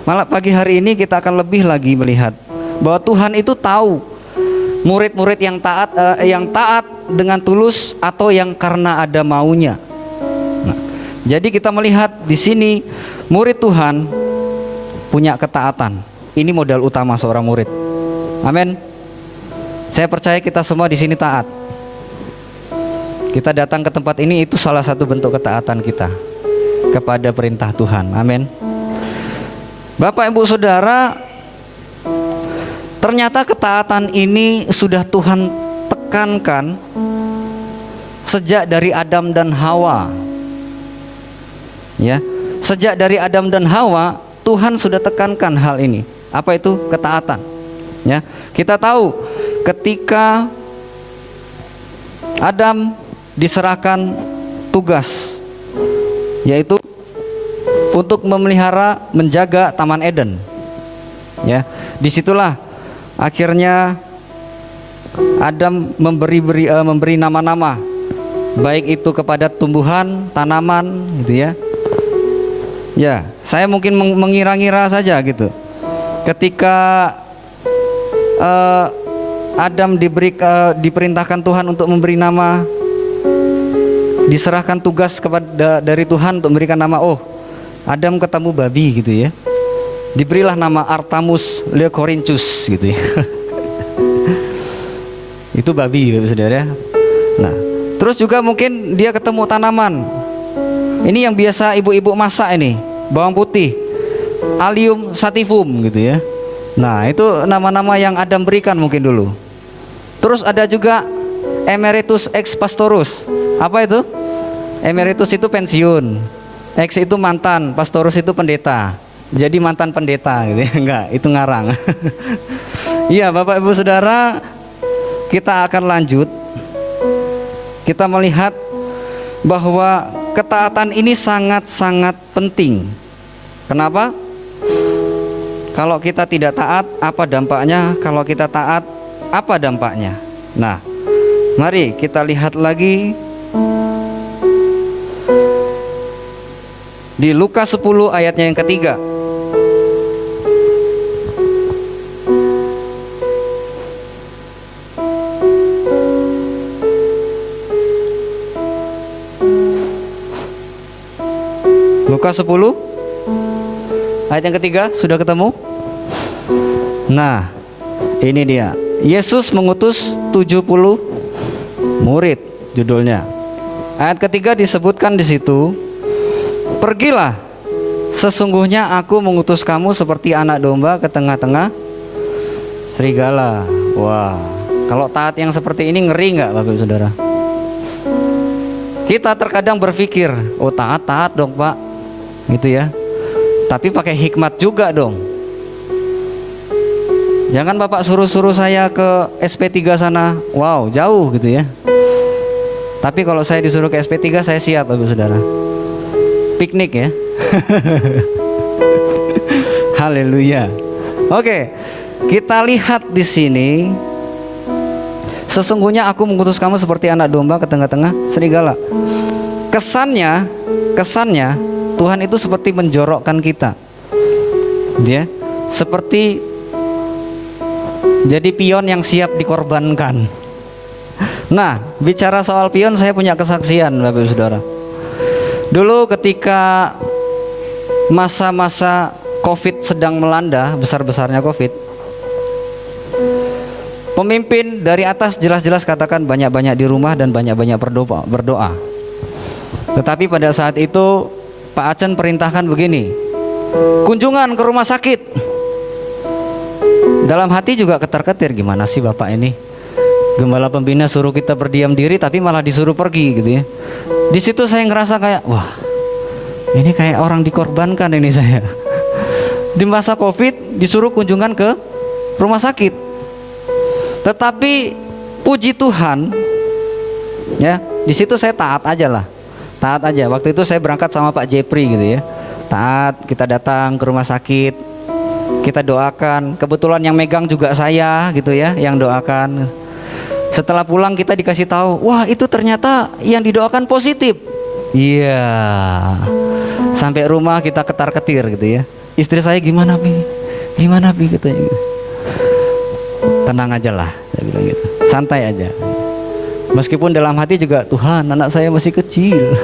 malah pagi hari ini kita akan lebih lagi melihat bahwa Tuhan itu tahu murid-murid yang taat dengan tulus atau yang karena ada maunya. Nah, jadi kita melihat di sini murid Tuhan punya ketaatan. Ini modal utama seorang murid. Amin. Saya percaya kita semua di sini taat. Kita datang ke tempat ini itu salah satu bentuk ketaatan kita kepada perintah Tuhan. Amin. Bapak Ibu Saudara, Ternyata ketaatan ini sudah Tuhan tekankan sejak dari Adam dan Hawa. Ya, sejak dari Adam dan Hawa Tuhan sudah tekankan hal ini. Apa itu ketaatan? Ya, kita tahu ketika Adam diserahkan tugas, yaitu untuk memelihara, menjaga Taman Eden. Ya, disitulah akhirnya Adam memberi nama-nama, baik itu kepada tumbuhan, tanaman, gitu ya. Ya, saya mungkin mengira-ngira saja gitu. Ketika Adam diperintahkan Tuhan untuk memberi nama, diserahkan tugas dari Tuhan untuk memberikan nama. Oh, Adam ketemu babi gitu ya. Diberilah nama Artamus Leucorinchus gitu ya. Itu babi, saudara. Nah, terus juga mungkin dia ketemu tanaman. Ini yang biasa ibu-ibu masak ini, bawang putih, Allium sativum gitu ya. Nah, itu nama-nama yang Adam berikan mungkin dulu. Terus ada juga Emeritus ex pastorus. Apa itu? Emeritus itu pensiun, ex itu mantan, pastorus itu pendeta. Jadi mantan pendeta gitu ya. Enggak, itu ngarang. Iya, Bapak Ibu Saudara, kita akan lanjut. Kita melihat bahwa ketaatan ini sangat-sangat penting. Kenapa? Kalau kita tidak taat, apa dampaknya? Kalau kita taat, apa dampaknya? Nah, mari kita lihat lagi di Lukas 10 ayatnya yang ketiga. Lukas 10 ayat yang ketiga, sudah ketemu? Nah, ini dia. Yesus mengutus 70 murid, judulnya. Ayat ketiga disebutkan di situ, pergilah, sesungguhnya aku mengutus kamu seperti anak domba ke tengah-tengah serigala. Wah, kalau taat yang seperti ini ngeri nggak, Bapak Saudara? Kita terkadang berpikir, oh taat dong Pak, gitu ya. Tapi pakai hikmat juga dong. Jangan Bapak suruh-suruh saya ke SP3 sana, wow jauh gitu ya. Tapi kalau saya disuruh ke SP3 saya siap, Bapak Saudara. Piknik ya. Haleluya. Oke, kita lihat di sini. Sesungguhnya aku mengutus kamu seperti anak domba ke tengah-tengah serigala. Kesannya Tuhan itu seperti menjorokkan kita. Dia seperti jadi pion yang siap dikorbankan. Nah, bicara soal pion, saya punya kesaksian, Bapak Saudara. Dulu ketika masa-masa Covid sedang melanda, besar-besarnya Covid, pemimpin dari atas jelas-jelas katakan banyak-banyak di rumah dan banyak-banyak berdoa. Tetapi pada saat itu Pak Acen perintahkan begini, kunjungan ke rumah sakit. Dalam hati juga ketar-ketir, gimana sih Bapak ini? Gembala pembina suruh kita berdiam diri tapi malah disuruh pergi gitu ya. Di situ saya ngerasa kayak, wah, ini kayak orang dikorbankan ini saya. Di masa Covid disuruh kunjungan ke rumah sakit. Tetapi puji Tuhan, ya, di situ saya taat aja lah. Taat aja. Waktu itu saya berangkat sama Pak Jepri gitu ya. Taat, kita datang ke rumah sakit, kita doakan. Kebetulan yang megang juga saya gitu ya, yang doakan. Setelah pulang kita dikasih tahu, wah itu ternyata yang didoakan positif. Iya. Sampai rumah kita ketar-ketir gitu ya. Istri saya gimana Pi? Gimana Pi katanya gitu. Tenang aja lah, saya bilang gitu. Santai aja. Meskipun dalam hati juga, Tuhan anak saya masih kecil.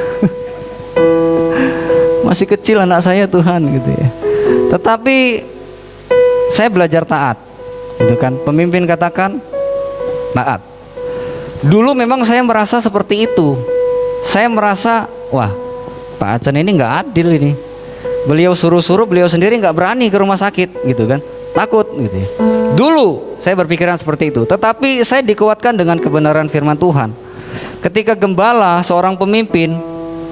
Masih kecil anak saya Tuhan gitu ya. Tetapi saya belajar taat gitu kan. Pemimpin katakan taat. Dulu memang saya merasa seperti itu. Saya merasa, wah Pak Acen ini gak adil ini. Beliau suruh-suruh, beliau sendiri gak berani ke rumah sakit gitu kan. takut gitu ya. Dulu saya berpikiran seperti itu, tetapi saya dikuatkan dengan kebenaran firman Tuhan. Ketika gembala, seorang pemimpin,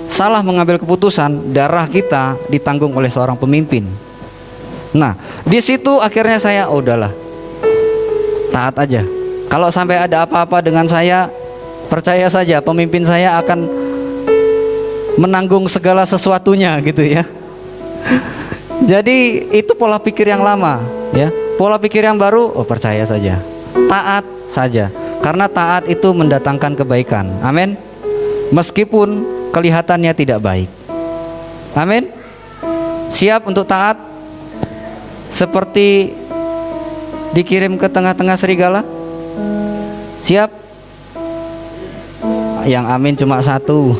salah mengambil keputusan, darah kita ditanggung oleh seorang pemimpin. Nah, di situ akhirnya saya, udahlah, taat aja. Kalau sampai ada apa-apa dengan saya, percaya saja pemimpin saya akan menanggung segala sesuatunya gitu ya. Jadi itu pola pikir yang lama ya. Pola pikir yang baru, percaya saja, taat saja. Karena taat itu mendatangkan kebaikan. Amin. Meskipun kelihatannya tidak baik. Amin. Siap untuk taat seperti dikirim ke tengah-tengah serigala? Siap? Yang amin cuma satu.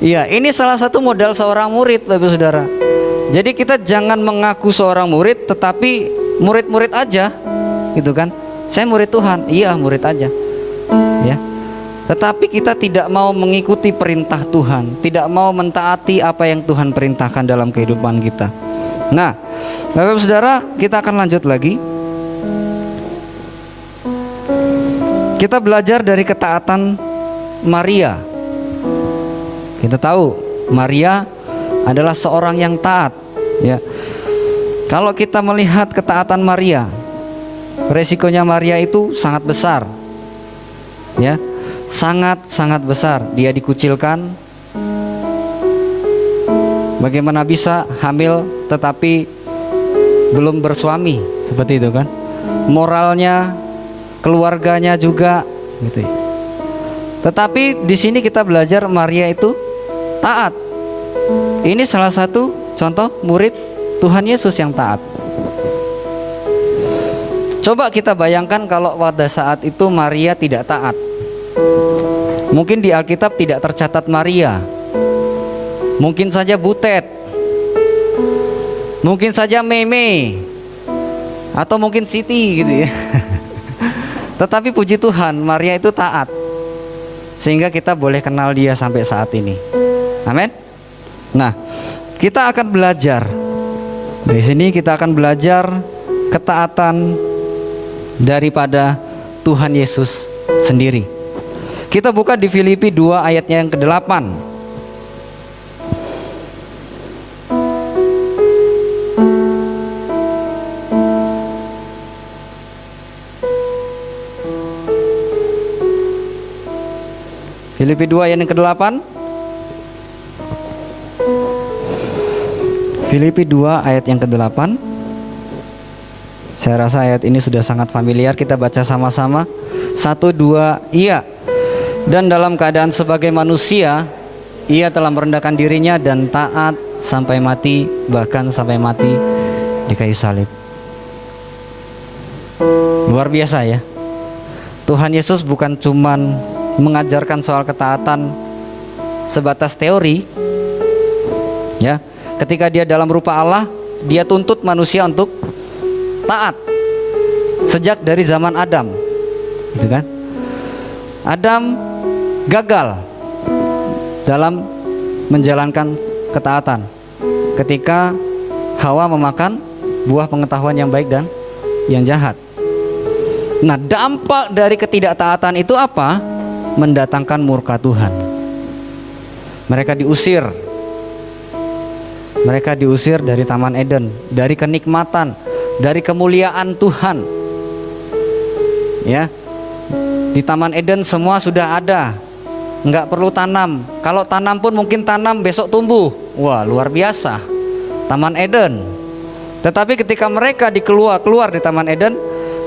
Iya, ini salah satu modal seorang murid, Bapak Saudara. Jadi kita jangan mengaku seorang murid, tetapi murid-murid aja, gitu kan? Saya murid Tuhan, iya murid aja, ya. Tetapi kita tidak mau mengikuti perintah Tuhan, tidak mau mentaati apa yang Tuhan perintahkan dalam kehidupan kita. Nah, Bapak Saudara, kita akan lanjut lagi. Kita belajar dari ketaatan Maria. Kita tahu Maria adalah seorang yang taat, ya. Kalau kita melihat ketaatan Maria, resikonya Maria itu sangat besar, ya, sangat besar. Dia dikucilkan. Bagaimana bisa hamil tetapi belum bersuami, seperti itu kan? Moralnya, keluarganya juga, gitu ya. Tetapi di sini kita belajar Maria itu taat. Ini salah satu contoh murid Tuhan Yesus yang taat. Coba kita bayangkan kalau pada saat itu Maria tidak taat. Mungkin di Alkitab tidak tercatat Maria. Mungkin saja Butet. Mungkin saja Meme. Atau mungkin Siti gitu ya. Tetapi puji Tuhan, Maria itu taat. Sehingga kita boleh kenal dia sampai saat ini. Amin. Nah, kita akan belajar. Di sini kita akan belajar ketaatan daripada Tuhan Yesus sendiri. Kita buka di Filipi 2 ayatnya yang ke-8. Filipi 2 ayat yang ke-8. Filipi 2 ayat yang ke-8. Saya rasa ayat ini sudah sangat familiar. Kita baca sama-sama. 1, 2, iya. Dan dalam keadaan sebagai manusia, ia telah merendahkan dirinya dan taat sampai mati, bahkan sampai mati di kayu salib. Luar biasa ya. Tuhan Yesus bukan cuman mengajarkan soal ketaatan sebatas teori, ya. Ketika dia dalam rupa Allah, dia tuntut manusia untuk taat sejak dari zaman Adam, gitu kan? Adam gagal dalam menjalankan ketaatan ketika Hawa memakan buah pengetahuan yang baik dan yang jahat. Nah, dampak dari ketidaktaatan itu apa? Mendatangkan murka Tuhan. Mereka diusir. Mereka diusir dari Taman Eden, dari kenikmatan, dari kemuliaan Tuhan. Ya. Di Taman Eden semua sudah ada. Enggak perlu tanam. Kalau tanam pun mungkin tanam besok tumbuh. Wah, luar biasa. Taman Eden. Tetapi ketika mereka keluar di Taman Eden,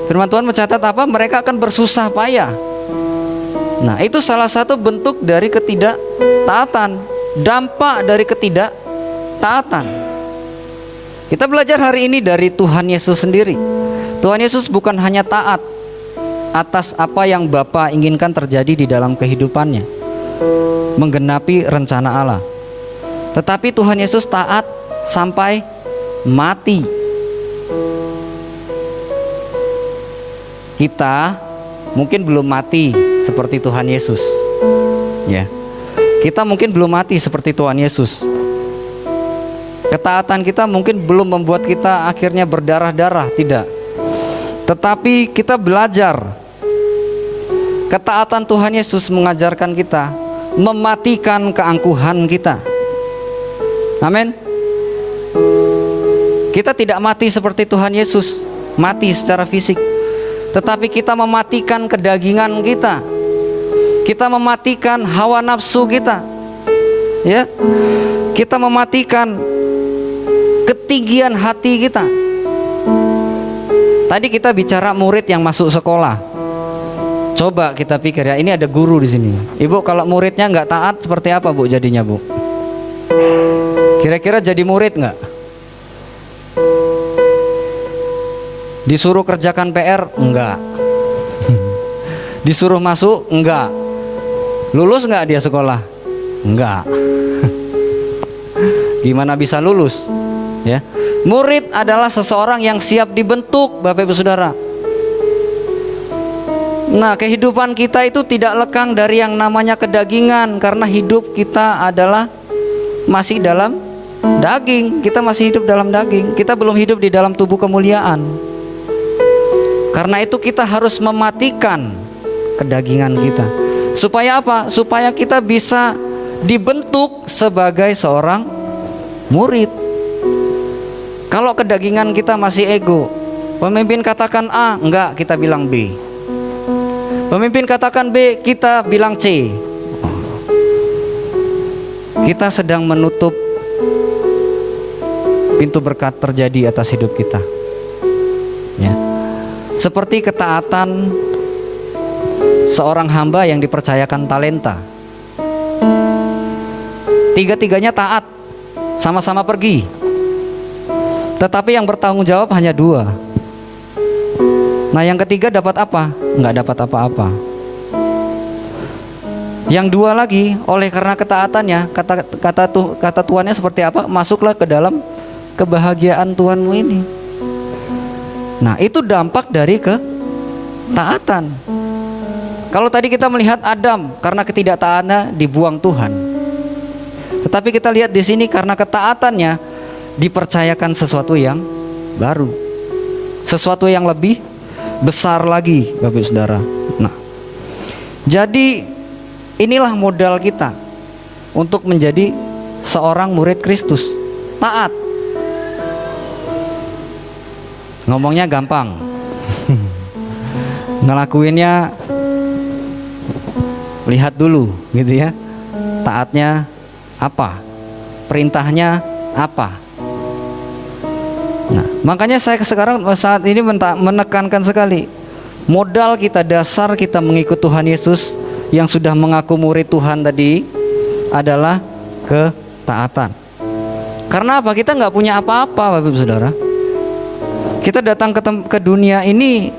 firman Tuhan mencatat apa? Mereka akan bersusah payah. Nah, itu salah satu bentuk dari ketidaktaatan, dampak dari ketidaktaatan. Kita belajar hari ini dari Tuhan Yesus sendiri. Tuhan Yesus bukan hanya taat atas apa yang Bapa inginkan terjadi di dalam kehidupannya, menggenapi rencana Allah, tetapi Tuhan Yesus taat sampai mati. Kita mungkin belum mati seperti Tuhan Yesus, ya. Kita mungkin belum mati seperti Tuhan Yesus. Ketaatan kita mungkin belum membuat kita akhirnya berdarah-darah, tidak. Tetapi kita belajar. Ketaatan Tuhan Yesus mengajarkan kita mematikan keangkuhan kita. Amin. Kita tidak mati seperti Tuhan Yesus, mati secara fisik, tetapi kita mematikan kedagingan kita. Kita mematikan hawa nafsu kita. Ya. Kita mematikan ketinggian hati kita. Tadi kita bicara murid yang masuk sekolah. Coba kita pikir ya, ini ada guru di sini. Ibu, kalau muridnya nggak taat seperti apa Bu jadinya Bu? Kira-kira jadi murid nggak? Disuruh kerjakan PR? Enggak. Disuruh masuk? Enggak. Lulus nggak dia sekolah? Enggak. Gimana bisa lulus? Ya, murid adalah seseorang yang siap dibentuk, Bapak Ibu Saudara. Nah, kehidupan kita itu tidak lekang dari yang namanya kedagingan, karena hidup kita adalah masih dalam daging. Kita masih hidup dalam daging. Kita belum hidup di dalam tubuh kemuliaan. Karena itu kita harus mematikan kedagingan kita. Supaya apa? Supaya kita bisa dibentuk sebagai seorang murid. Kalau kedagingan kita masih ego, pemimpin katakan A, enggak, kita bilang B. Pemimpin katakan B, kita bilang C. Kita sedang menutup pintu berkat terjadi atas hidup kita. Ya. Seperti ketaatan seorang hamba yang dipercayakan talenta. Tiga-tiganya taat, sama-sama pergi. Tetapi yang bertanggung jawab hanya 2. Nah, yang ketiga dapat apa? Enggak dapat apa-apa. Yang 2 lagi, oleh karena ketaatannya, kata Tuhannya seperti apa? Masuklah ke dalam kebahagiaan Tuhanmu ini. Nah, itu dampak dari ketaatan. Kalau tadi kita melihat Adam, karena ketidaktaatannya dibuang Tuhan. Tetapi kita lihat di sini karena ketaatannya dipercayakan sesuatu yang baru, sesuatu yang lebih besar lagi, Bapak Ibu Saudara. Nah, jadi inilah modal kita untuk menjadi seorang murid Kristus. Taat. Ngomongnya gampang, ngelakuinnya lihat dulu, gitu ya. Taatnya apa? Perintahnya apa? Nah, makanya saya sekarang saat ini menekankan sekali, modal kita, dasar kita mengikut Tuhan Yesus yang sudah mengaku murid Tuhan tadi adalah ketaatan. Karena apa? Kita nggak punya apa-apa, Bapak Ibu Saudara. Kita datang ke dunia ini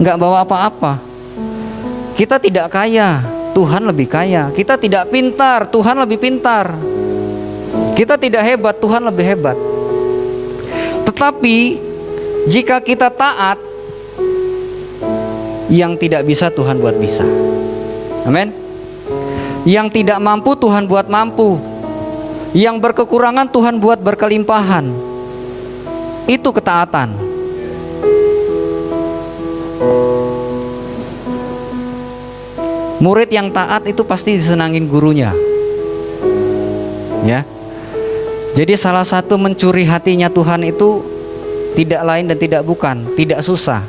nggak bawa apa-apa. Kita tidak kaya, Tuhan lebih kaya. Kita tidak pintar, Tuhan lebih pintar. Kita tidak hebat, Tuhan lebih hebat. Tetapi jika kita taat, yang tidak bisa Tuhan buat bisa. Amin. Yang tidak mampu Tuhan buat mampu. Yang berkekurangan Tuhan buat berkelimpahan. Itu ketaatan. Murid yang taat itu pasti disenangin gurunya. Ya. Jadi salah satu mencuri hatinya Tuhan itu tidak lain dan tidak bukan, tidak susah,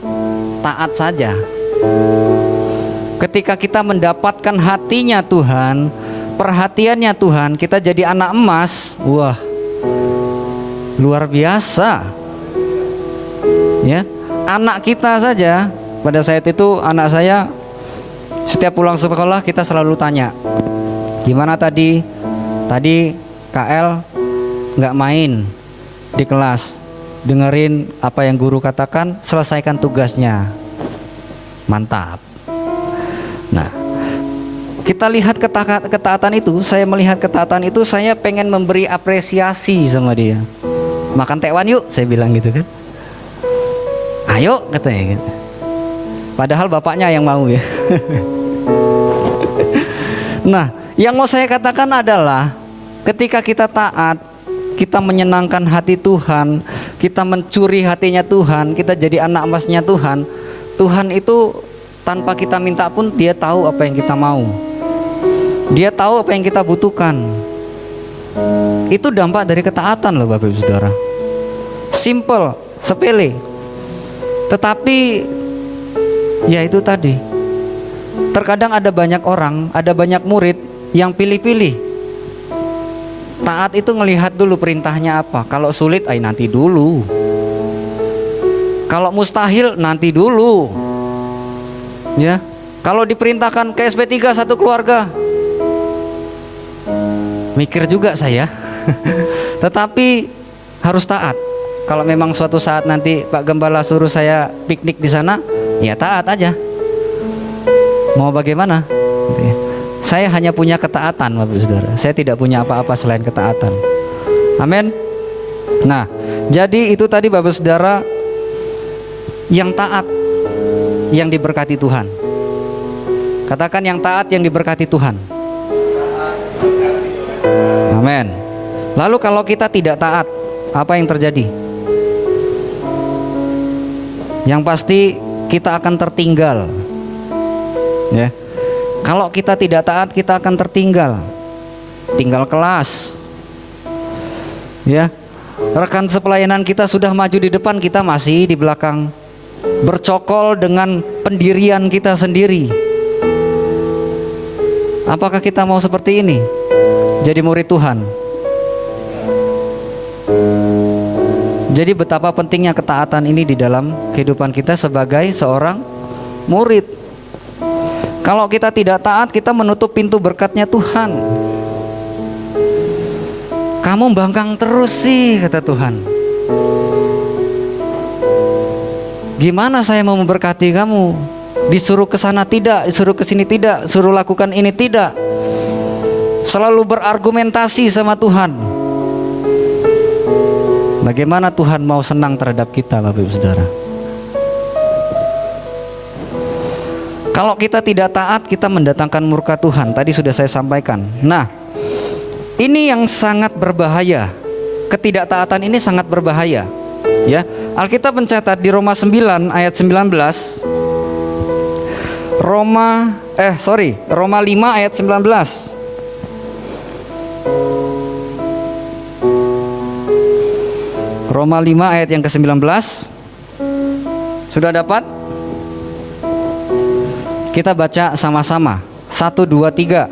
taat saja. Ketika kita mendapatkan hatinya Tuhan, perhatiannya Tuhan, kita jadi anak emas. Wah, luar biasa. Ya, anak kita saja. Pada saat itu anak saya setiap pulang sekolah kita selalu tanya, gimana tadi? Tadi KL nggak main di kelas, dengerin apa yang guru katakan, selesaikan tugasnya. Mantap. Nah, kita lihat ketaatan itu, saya melihat ketaatan itu, saya pengen memberi apresiasi sama dia. Makan tekwan yuk, saya bilang gitu kan. Ayo, katanya gitu. Padahal bapaknya yang mau ya. Nah, yang mau saya katakan adalah ketika kita taat, kita menyenangkan hati Tuhan, kita mencuri hatinya Tuhan, kita jadi anak emasnya Tuhan. Tuhan itu tanpa kita minta pun Dia tahu apa yang kita mau. Dia tahu apa yang kita butuhkan. Itu dampak dari ketaatan loh Bapak Ibu Saudara. Simple, sepele. Tetapi ya itu tadi. Terkadang ada banyak orang, ada banyak murid yang pilih-pilih. Taat itu ngelihat dulu perintahnya apa. Kalau sulit, nanti dulu. Kalau mustahil, nanti dulu. Ya, kalau diperintahkan ke SP3 satu keluarga, mikir juga saya. Tetapi harus taat. Kalau memang suatu saat nanti Pak Gembala suruh saya piknik di sana, ya taat aja. Mau bagaimana? Saya hanya punya ketaatan, Bapak Saudara. Saya tidak punya apa-apa selain ketaatan. Amin. Nah, jadi itu tadi Bapak Saudara, yang taat, yang diberkati Tuhan. Katakan yang taat, yang diberkati Tuhan. Amin. Lalu kalau kita tidak taat, apa yang terjadi? Yang pasti kita akan tertinggal. Ya. Kalau kita tidak taat, kita akan tertinggal. Tinggal kelas. Ya. Rekan sepelayanan kita sudah maju di depan, kita masih di belakang. Bercokol dengan pendirian kita sendiri. Apakah kita mau seperti ini? Jadi murid Tuhan. Jadi betapa pentingnya ketaatan ini di dalam kehidupan kita sebagai seorang murid. Kalau kita tidak taat, kita menutup pintu berkatnya Tuhan. Kamu bangkang terus sih, kata Tuhan. Gimana saya mau memberkati kamu? Disuruh ke sana tidak, disuruh ke sini tidak, suruh lakukan ini tidak. Selalu berargumentasi sama Tuhan. Bagaimana Tuhan mau senang terhadap kita, Bapak Ibu Saudara? Kalau kita tidak taat, kita mendatangkan murka Tuhan. Tadi sudah saya sampaikan. Nah, ini yang sangat berbahaya. Ketidaktaatan ini sangat berbahaya. Ya, Alkitab mencatat di Roma 9 ayat 19. Roma 5 ayat 19. Roma 5 ayat yang ke-19. Sudah dapat? Kita baca sama-sama. 1, 2, 3.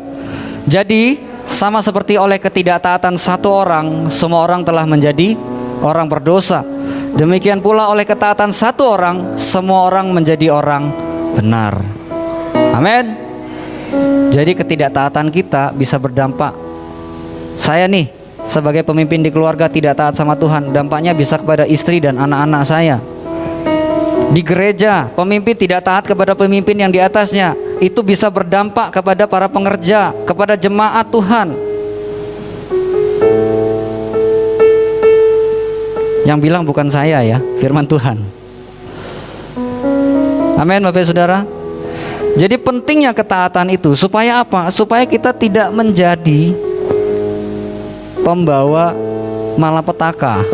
Jadi sama seperti oleh ketidaktaatan satu orang, semua orang telah menjadi orang berdosa. Demikian pula oleh ketaatan satu orang, semua orang menjadi orang benar. Amin. Jadi ketidaktaatan kita bisa berdampak. Saya nih sebagai pemimpin di keluarga tidak taat sama Tuhan, dampaknya bisa kepada istri dan anak-anak saya. Di gereja, pemimpin tidak taat kepada pemimpin yang di atasnya, itu bisa berdampak kepada para pengerja, kepada jemaat Tuhan. Yang bilang bukan saya ya, firman Tuhan. Amin Bapak Saudara. Jadi pentingnya ketaatan itu supaya apa? Supaya kita tidak menjadi pembawa malapetaka.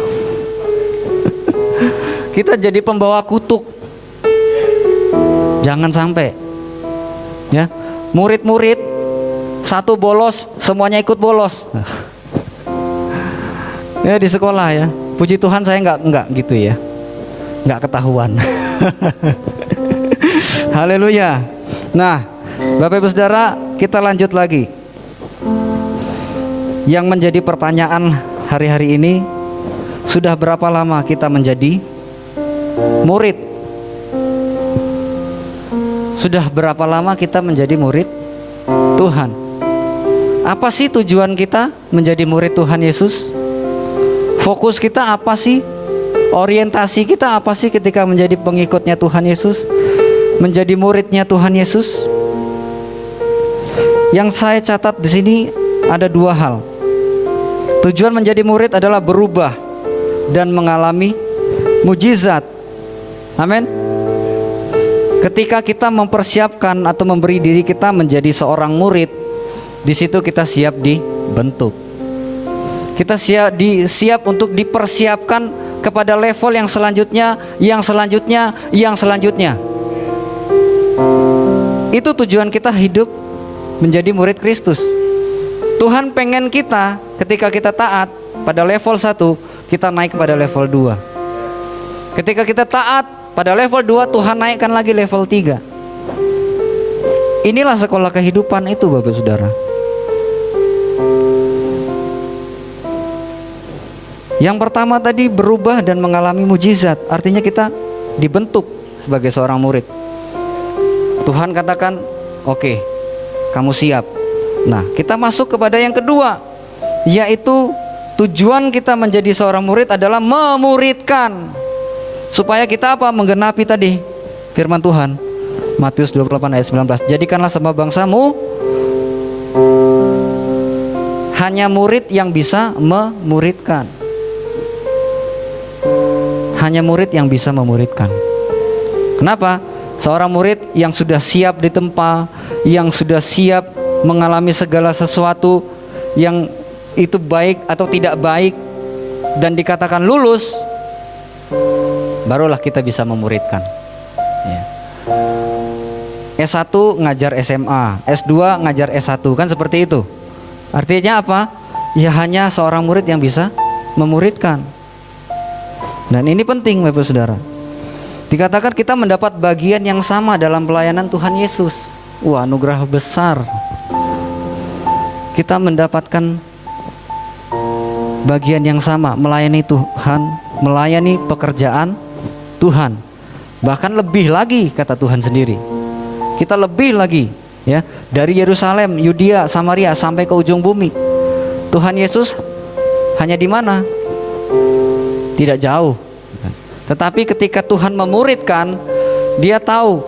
Kita jadi pembawa kutuk. Jangan sampai. Ya, murid-murid satu bolos, semuanya ikut bolos. Ya di sekolah ya. Puji Tuhan saya enggak gitu ya. Enggak ketahuan. Haleluya. Nah, Bapak Ibu Saudara, kita lanjut lagi. Yang menjadi pertanyaan hari-hari ini, sudah berapa lama kita menjadi murid? Sudah berapa lama kita menjadi murid Tuhan? Apa sih tujuan kita menjadi murid Tuhan Yesus? Fokus kita apa sih? Orientasi kita apa sih ketika menjadi pengikutnya Tuhan Yesus? Menjadi muridnya Tuhan Yesus? Yang saya catat di sini ada dua hal. Tujuan menjadi murid adalah berubah dan mengalami mujizat. Amin. Ketika kita mempersiapkan atau memberi diri kita menjadi seorang murid, di situ kita siap dibentuk. Kita siap untuk dipersiapkan kepada level yang selanjutnya, yang selanjutnya, yang selanjutnya. Itu tujuan kita hidup menjadi murid Kristus. Tuhan pengen kita ketika kita taat pada level 1, kita naik pada level 2. Ketika kita taat pada level 2, Tuhan naikkan lagi level 3. Inilah sekolah kehidupan itu, Bapak Saudara. Yang pertama tadi berubah dan mengalami mujizat, artinya kita dibentuk sebagai seorang murid. Tuhan katakan, oke, kamu siap. Nah, kita masuk kepada yang kedua, yaitu tujuan kita menjadi seorang murid adalah memuridkan. Supaya kita apa? Menggenapi tadi firman Tuhan, Matius 28 ayat 19. Jadikanlah semua bangsamu hanya murid yang bisa memuridkan. Hanya murid yang bisa memuridkan. Kenapa? Seorang murid yang sudah siap ditempa, yang sudah siap mengalami segala sesuatu yang itu baik atau tidak baik dan dikatakan lulus, barulah kita bisa memuridkan. Ya. S1 ngajar SMA, S2 ngajar S1, kan seperti itu. Artinya apa? Ya hanya seorang murid yang bisa memuridkan. Dan ini penting, Bapak Saudara. Dikatakan kita mendapat bagian yang sama dalam pelayanan Tuhan Yesus. Wah, anugerah besar. Kita mendapatkan bagian yang sama, melayani Tuhan, melayani pekerjaan Tuhan. Bahkan lebih lagi, kata Tuhan sendiri. Kita lebih lagi, ya, dari Yerusalem, Yudea, Samaria sampai ke ujung bumi. Tuhan Yesus hanya di mana? Tidak jauh. Tetapi ketika Tuhan memuridkan, Dia tahu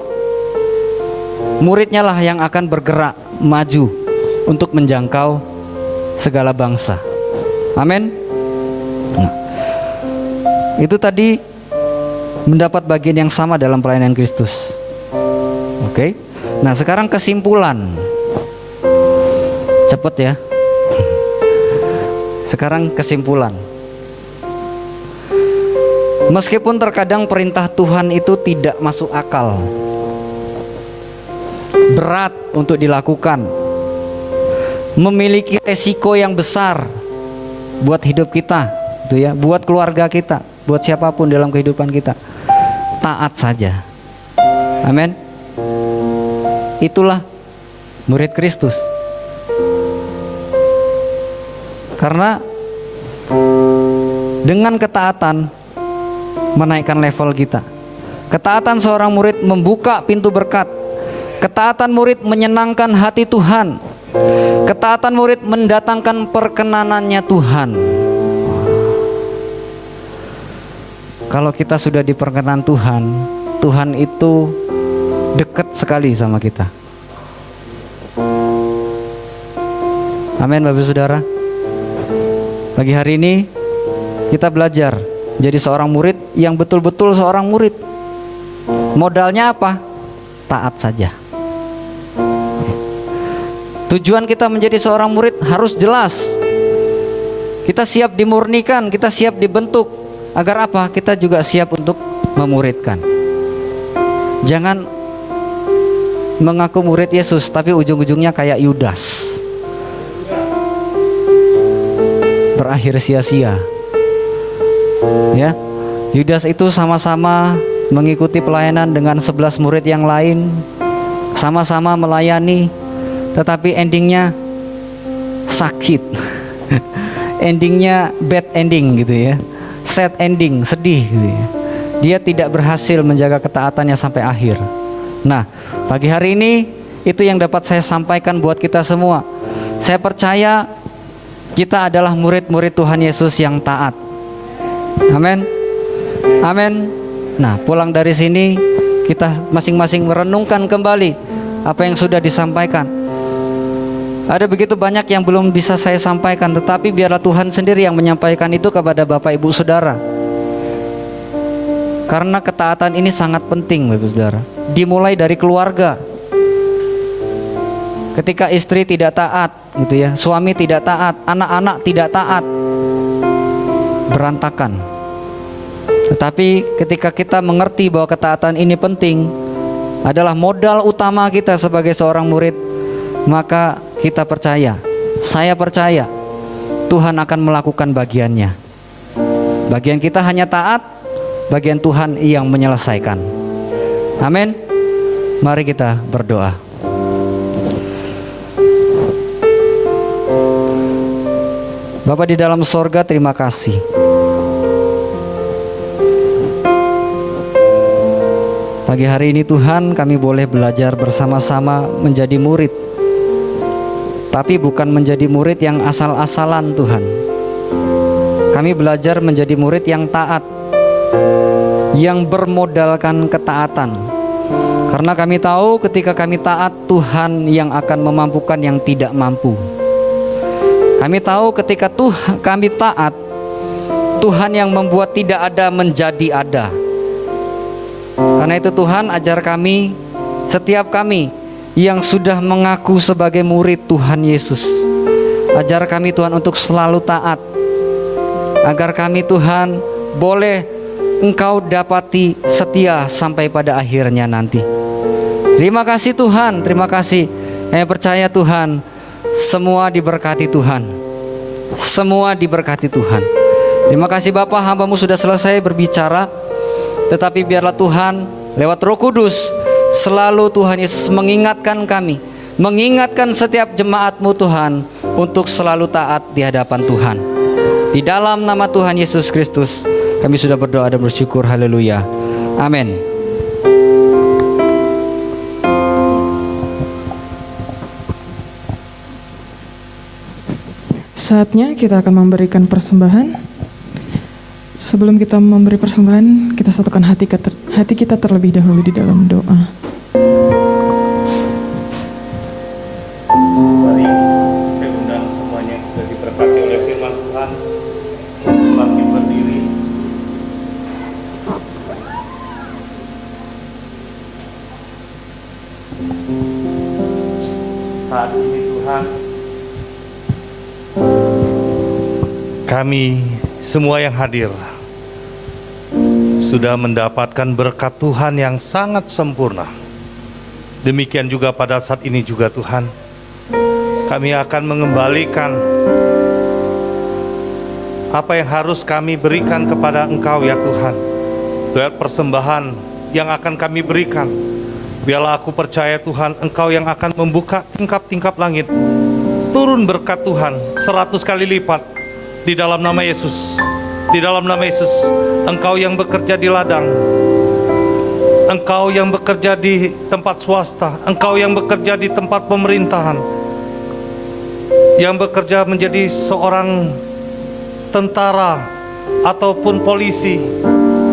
muridnya lah yang akan bergerak maju untuk menjangkau segala bangsa. Amin. Nah, itu tadi mendapat bagian yang sama dalam pelayanan Kristus. Oke. Nah, sekarang kesimpulan. Cepet ya. Sekarang kesimpulan. Meskipun terkadang perintah Tuhan itu tidak masuk akal, berat untuk dilakukan, memiliki resiko yang besar buat hidup kita, gitu ya, buat keluarga kita, buat siapapun dalam kehidupan kita, taat saja. Amin. Itulah murid Kristus. Karena dengan ketaatan menaikkan level kita. Ketaatan seorang murid membuka pintu berkat. Ketaatan murid menyenangkan hati Tuhan. Ketaatan murid mendatangkan perkenanannya Tuhan. Kalau kita sudah diperkenan Tuhan, Tuhan itu dekat sekali sama kita. Amin, Bapak Saudara. Pagi hari ini kita belajar jadi seorang murid yang betul-betul seorang murid. Modalnya apa? Taat saja. Tujuan kita menjadi seorang murid harus jelas. Kita siap dimurnikan, kita siap dibentuk. Agar apa? Kita juga siap untuk memuridkan. Jangan mengaku murid Yesus tapi ujung-ujungnya kayak Yudas, berakhir sia-sia. Ya, Yudas itu sama-sama mengikuti pelayanan dengan 11 murid yang lain, sama-sama melayani, tetapi endingnya sakit. Endingnya bad ending gitu ya, sad ending, sedih gitu ya. Dia tidak berhasil menjaga ketaatannya sampai akhir. Nah, pagi hari ini itu yang dapat saya sampaikan buat kita semua. Saya percaya kita adalah murid-murid Tuhan Yesus yang taat. Amin. Amin. Nah, pulang dari sini kita masing-masing merenungkan kembali apa yang sudah disampaikan. Ada begitu banyak yang belum bisa saya sampaikan, tetapi biarlah Tuhan sendiri yang menyampaikan itu kepada Bapak Ibu Saudara. Karena ketaatan ini sangat penting, Bapak Saudara. Dimulai dari keluarga. Ketika istri tidak taat gitu ya, suami tidak taat, anak-anak tidak taat, berantakan. Tetapi ketika kita mengerti bahwa ketaatan ini penting, adalah modal utama kita sebagai seorang murid, maka kita percaya, saya percaya Tuhan akan melakukan bagiannya. Bagian kita hanya taat, bagian Tuhan yang menyelesaikan. Amin. Mari kita berdoa. Bapa di dalam sorga, terima kasih. Pagi hari ini Tuhan, kami boleh belajar bersama-sama menjadi murid. Tapi bukan menjadi murid yang asal-asalan Tuhan. Kami belajar menjadi murid yang taat, yang bermodalkan ketaatan. Karena kami tahu ketika kami taat, Tuhan yang akan memampukan yang tidak mampu. Kami tahu ketika kami taat, Tuhan yang membuat tidak ada menjadi ada. Karena itu Tuhan, ajar kami, setiap kami yang sudah mengaku sebagai murid Tuhan Yesus, ajar kami Tuhan untuk selalu taat, agar kami Tuhan boleh Engkau dapati setia sampai pada akhirnya nanti. Terima kasih Tuhan, terima kasih. Saya percaya Tuhan, semua diberkati Tuhan. Semua diberkati Tuhan. Terima kasih Bapa, hamba-Mu sudah selesai berbicara. Tetapi biarlah Tuhan lewat Roh Kudus selalu Tuhan Yesus mengingatkan kami, mengingatkan setiap jemaat-Mu Tuhan, untuk selalu taat di hadapan Tuhan. Di dalam nama Tuhan Yesus Kristus kami sudah berdoa dan bersyukur. Haleluya. Amin. Saatnya kita akan memberikan persembahan. Sebelum kita memberi persembahan, kita satukan hati kita terlebih dahulu di dalam doa. Mari saya undang semuanya yang sudah diberkati oleh firman Tuhan, bangkit berdiri. Saat ini Tuhan, kami semua yang hadir sudah mendapatkan berkat Tuhan yang sangat sempurna. Demikian juga pada saat ini juga Tuhan, kami akan mengembalikan apa yang harus kami berikan kepada Engkau ya Tuhan. Lewat persembahan yang akan kami berikan, biarlah aku percaya Tuhan, Engkau yang akan membuka tingkap-tingkap langit. Turun berkat Tuhan 100 kali lipat di dalam nama Yesus. Di dalam nama Yesus, Engkau yang bekerja di ladang, Engkau yang bekerja di tempat swasta, Engkau yang bekerja di tempat pemerintahan, yang bekerja menjadi seorang tentara ataupun polisi,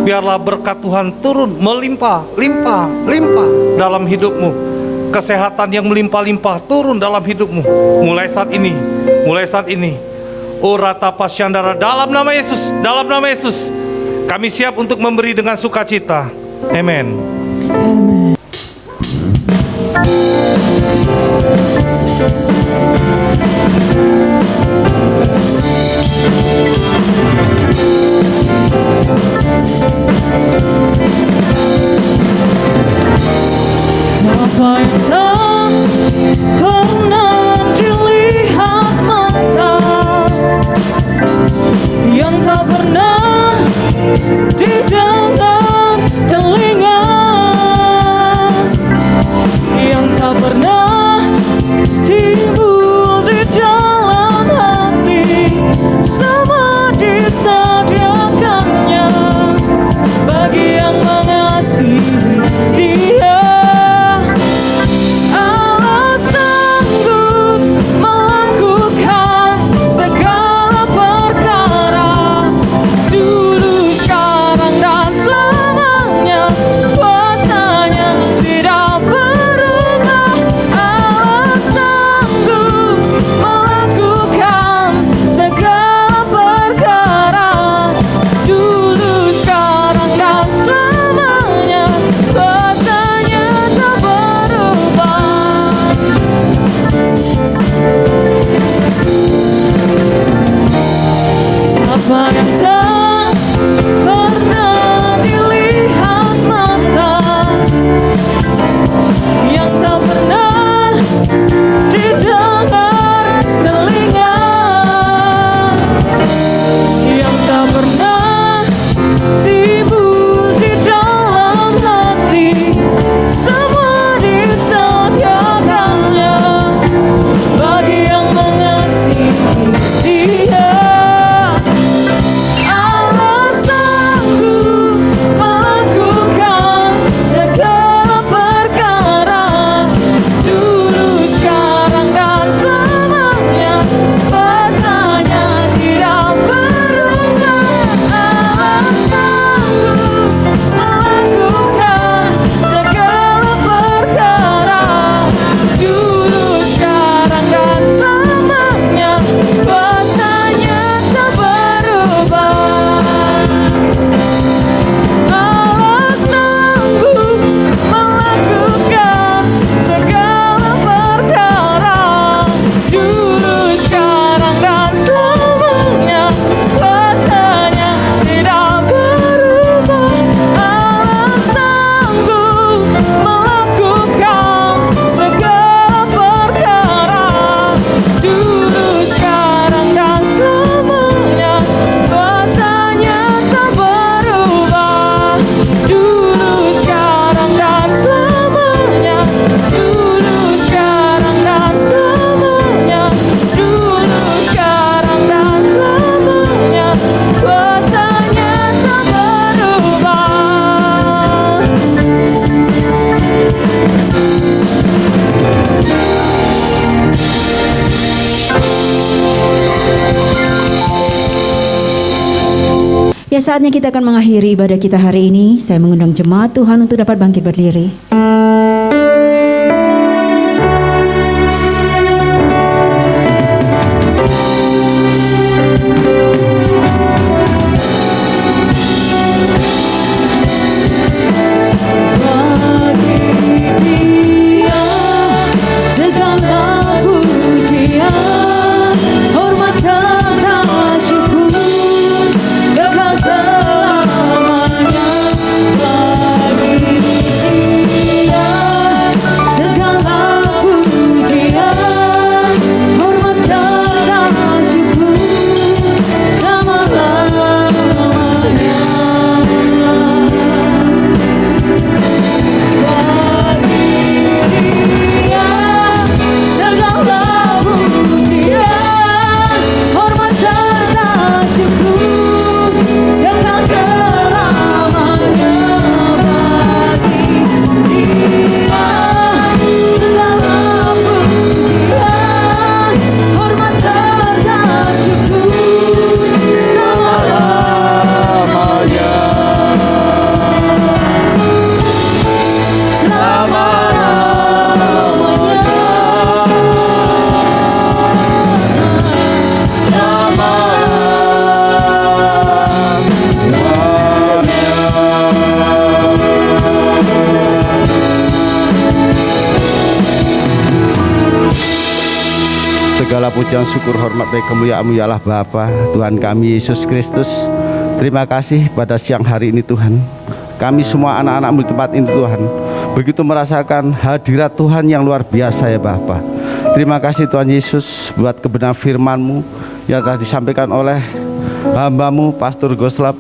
biarlah berkat Tuhan turun melimpah, limpah, limpah dalam hidupmu. Kesehatan yang melimpah-limpah turun dalam hidupmu. Mulai saat ini. Urata pasyandara, dalam nama Yesus, dalam nama Yesus, kami siap untuk memberi dengan sukacita. Amen. Amen. Apa yang tak pernah dilihat mata, yang tak pernah didengar telinga, yang tak pernah timbul di dalam hati, semua disediakannya bagi yang mengasihi Dia. Allah sanggup melakukan segala perkara, dulu, sekarang, dan selamanya. Kuasanya tidak berubah. Allah sanggup melakukan segala perkara, Ya, saatnya kita akan mengakhiri ibadah kita hari ini. Saya mengundang jemaat Tuhan untuk dapat bangkit berdiri. Segala pujian, syukur, hormat, baik kemuliaan-Mu ya Allah Bapa, Tuhan kami Yesus Kristus. Terima kasih pada siang hari ini Tuhan. Kami semua anak-anak-Mu di tempat ini Tuhan, begitu merasakan hadirat Tuhan yang luar biasa ya Bapa. Terima kasih Tuhan Yesus buat kebenaran firman-Mu yang telah disampaikan oleh hamba-Mu Pastor Goslap.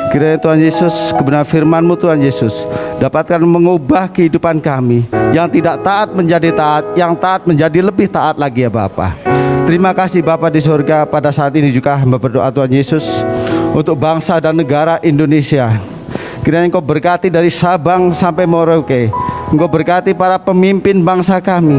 Kiranya Tuhan Yesus, kebenaran firman-Mu Tuhan Yesus dapatkan mengubah kehidupan kami, yang tidak taat menjadi taat, yang taat menjadi lebih taat lagi ya Bapa. Terima kasih Bapa di surga. Pada saat ini juga hamba berdoa Tuhan Yesus untuk bangsa dan negara Indonesia. Kiranya Engkau berkati dari Sabang sampai Merauke. Engkau berkati para pemimpin bangsa kami,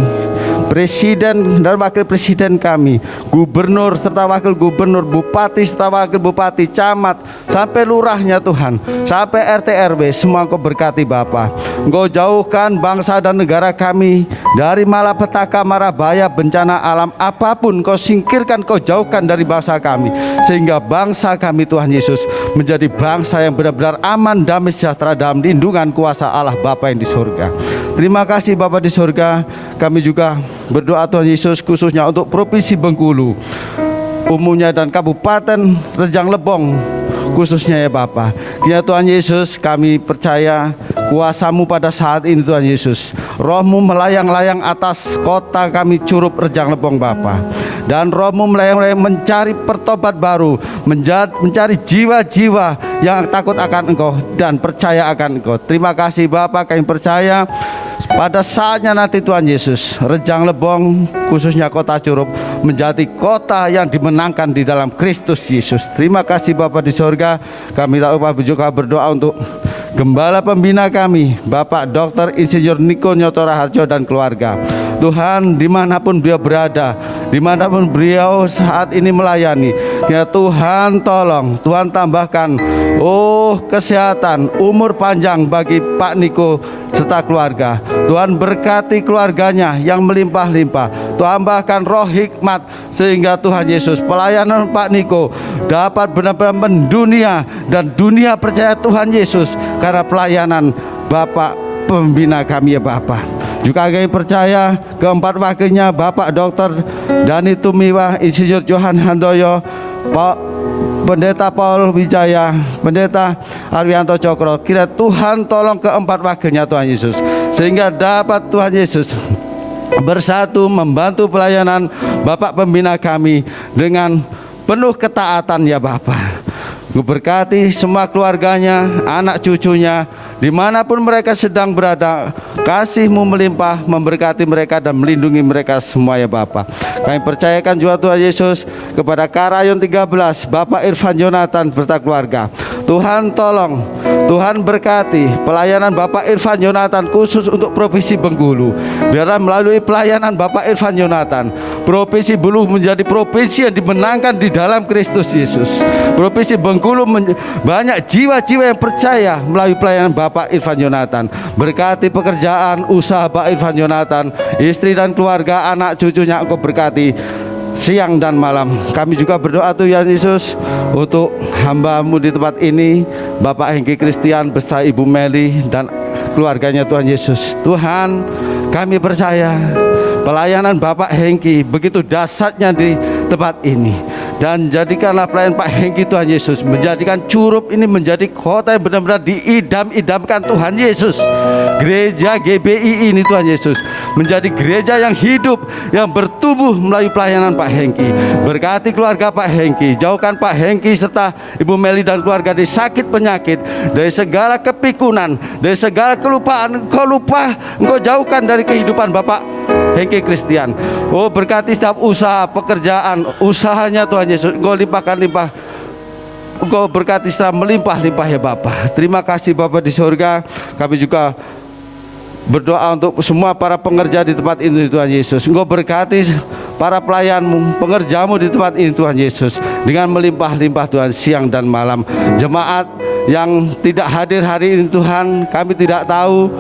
presiden dan wakil presiden kami, gubernur serta wakil gubernur, bupati serta wakil bupati, camat sampai lurahnya Tuhan, sampai RT RW, semua Engkau berkati Bapa. Engkau jauhkan bangsa dan negara kami dari malapetaka, mara bahaya, bencana alam apapun. Engkau singkirkan, Engkau jauhkan dari bangsa kami, sehingga bangsa kami Tuhan Yesus menjadi bangsa yang benar-benar aman, damai, sejahtera dalam lindungan kuasa Allah Bapa yang di surga. Terima kasih Bapa di surga. Kami juga berdoa Tuhan Yesus khususnya untuk Provinsi Bengkulu umumnya dan Kabupaten Rejang Lebong khususnya ya Bapa. Kiranya Tuhan Yesus, kami percaya kuasa-Mu pada saat ini Tuhan Yesus. Roh-Mu melayang-layang atas kota kami Curup Rejang Lebong Bapa. Dan Roh-Mu melayang-layang mencari pertobat baru, mencari jiwa-jiwa yang takut akan Engkau dan percaya akan Engkau. Terima kasih Bapa, kami percaya pada saatnya nanti Tuhan Yesus, Rejang Lebong khususnya kota Curup menjadi kota yang dimenangkan di dalam Kristus Yesus. Terima kasih Bapa di surga. Kami tak lupa juga berdoa untuk Gembala pembina kami, Bapak Dr. Insinyur Niko Nyoto Raharjo dan keluarga. Tuhan, dimanapun beliau berada, dimanapun beliau saat ini melayani, ya Tuhan tolong, Tuhan tambahkan kesehatan, umur panjang bagi Pak Niko serta keluarga. Tuhan berkati keluarganya yang melimpah-limpah. Tuhan bahkan roh hikmat, sehingga Tuhan Yesus pelayanan Pak Niko dapat benar-benar mendunia, dan dunia percaya Tuhan Yesus karena pelayanan Bapak pembina kami ya Bapak. Juga kami percaya keempat wakilnya, Bapak Dr. Dani Tumiwa, Insinyur Johan Handoyo, Pak Pendeta Paul Wijaya, Pendeta Arwianto Cokro. Kira Tuhan tolong keempat wakilnya Tuhan Yesus, sehingga dapat Tuhan Yesus bersatu membantu pelayanan Bapak pembina kami dengan penuh ketaatan ya Bapak. Berkati semua keluarganya, anak cucunya, dimanapun mereka sedang berada. Kasih-Mu melimpah, memberkati mereka dan melindungi mereka semua ya Bapak. Kami percayakan juga Tuhan Yesus kepada Karayon 13, Bapak Irfan Jonathan beserta keluarga. Tuhan tolong, Tuhan berkati pelayanan Bapak Irfan Yonatan khusus untuk Provinsi Bengkulu. Biarlah melalui pelayanan Bapak Irfan Yonatan, Provinsi Bengkulu menjadi provinsi yang dimenangkan di dalam Kristus Yesus. Provinsi Bengkulu banyak jiwa-jiwa yang percaya melalui pelayanan Bapak Irfan Yonatan. Berkati pekerjaan, usaha Bapak Irfan Yonatan, istri dan keluarga, anak cucunya Engkau berkati siang dan malam. Kami juga berdoa Tuhan Yesus untuk hamba-Mu di tempat ini, Bapak Hengki Christian beserta Ibu Meli dan keluarganya Tuhan Yesus. Tuhan, kami percaya pelayanan Bapak Hengki begitu dahsyatnya di tempat ini. Dan jadikanlah pelayan Pak Hengki Tuhan Yesus, menjadikan Curup ini menjadi kota yang benar-benar diidam-idamkan Tuhan Yesus. Gereja GBI ini Tuhan Yesus menjadi gereja yang hidup, yang bertumbuh melalui pelayanan Pak Hengki. Berkati keluarga Pak Hengki, jauhkan Pak Hengki serta Ibu Meli dan keluarga dari sakit penyakit, dari segala kepikunan, dari segala kelupaan. Engkau jauhkan dari kehidupan Bapak Hengki Christian. Oh, berkati setiap usaha, pekerjaan, usahanya Tuhan Yesus. Engkau limpah, Engkau berkati secara melimpah-limpah ya Bapak. Terima kasih Bapak di surga. Kami juga berdoa untuk semua para pengerja di tempat ini Tuhan Yesus. Engkau berkati para pelayan-Mu, pengerja-Mu di tempat ini Tuhan Yesus, dengan melimpah-limpah Tuhan siang dan malam. Jemaat yang tidak hadir hari ini Tuhan, kami tidak tahu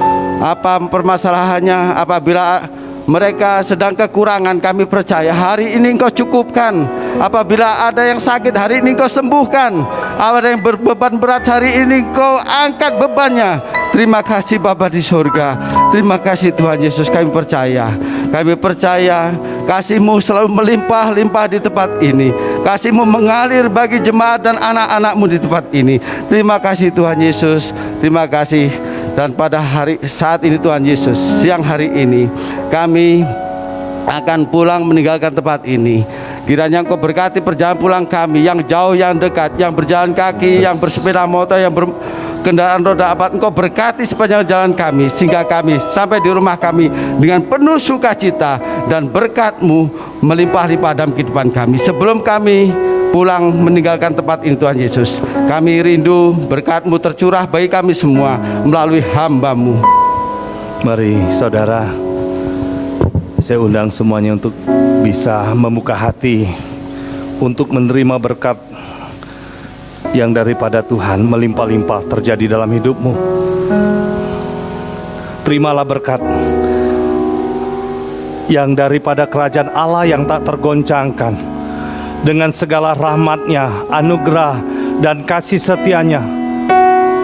apa permasalahannya. Apabila mereka sedang kekurangan, kami percaya hari ini Engkau cukupkan. Apabila ada yang sakit, hari ini Engkau sembuhkan. Ada yang berbeban berat, hari ini Engkau angkat bebannya. Terima kasih Bapa di surga. Terima kasih Tuhan Yesus. Kami percaya kasih-Mu selalu melimpah-limpah di tempat ini. Kasih-Mu mengalir bagi jemaat dan anak-anak-Mu di tempat ini. Terima kasih Tuhan Yesus. Terima kasih. Dan pada saat ini Tuhan Yesus, siang hari ini kami akan pulang meninggalkan tempat ini. Kiranya Engkau berkati perjalanan pulang kami, yang jauh, yang dekat, yang berjalan kaki, yang bersepeda motor, yang berkendaraan roda 4. Engkau berkati sepanjang jalan kami, sehingga kami sampai di rumah kami dengan penuh sukacita, dan berkat-Mu melimpah-limpah dalam kehidupan kami. Sebelum kami pulang meninggalkan tempat ini Tuhan Yesus, kami rindu berkat-Mu tercurah bagi kami semua melalui hamba-Mu. Mari saudara, saya undang semuanya untuk bisa membuka hati untuk menerima berkat yang daripada Tuhan melimpah-limpah terjadi dalam hidupmu. Terimalah berkat yang daripada kerajaan Allah yang tak tergoncangkan, dengan segala rahmat-Nya, anugerah dan kasih setia-Nya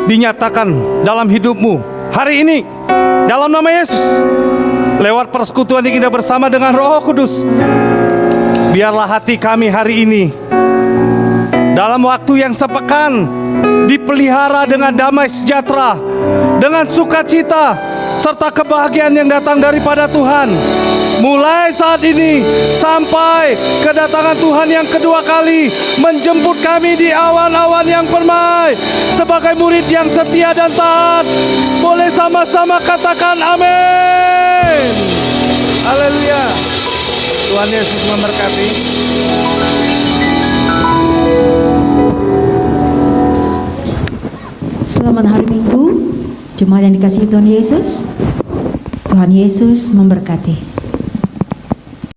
dinyatakan dalam hidupmu hari ini dalam nama Yesus. Lewat persekutuan yang indah bersama dengan Roh Kudus, biarlah hati kami hari ini dalam waktu yang sepekan dipelihara dengan damai sejahtera, dengan sukacita serta kebahagiaan yang datang daripada Tuhan. Mulai saat ini sampai kedatangan Tuhan yang kedua kali menjemput kami di awan-awan yang permai sebagai murid yang setia dan taat. Boleh sama-sama katakan amin. Haleluya. Tuhan Yesus memberkati. Selamat hari Minggu, jemaat yang dikasihi Tuhan Yesus. Tuhan Yesus memberkati.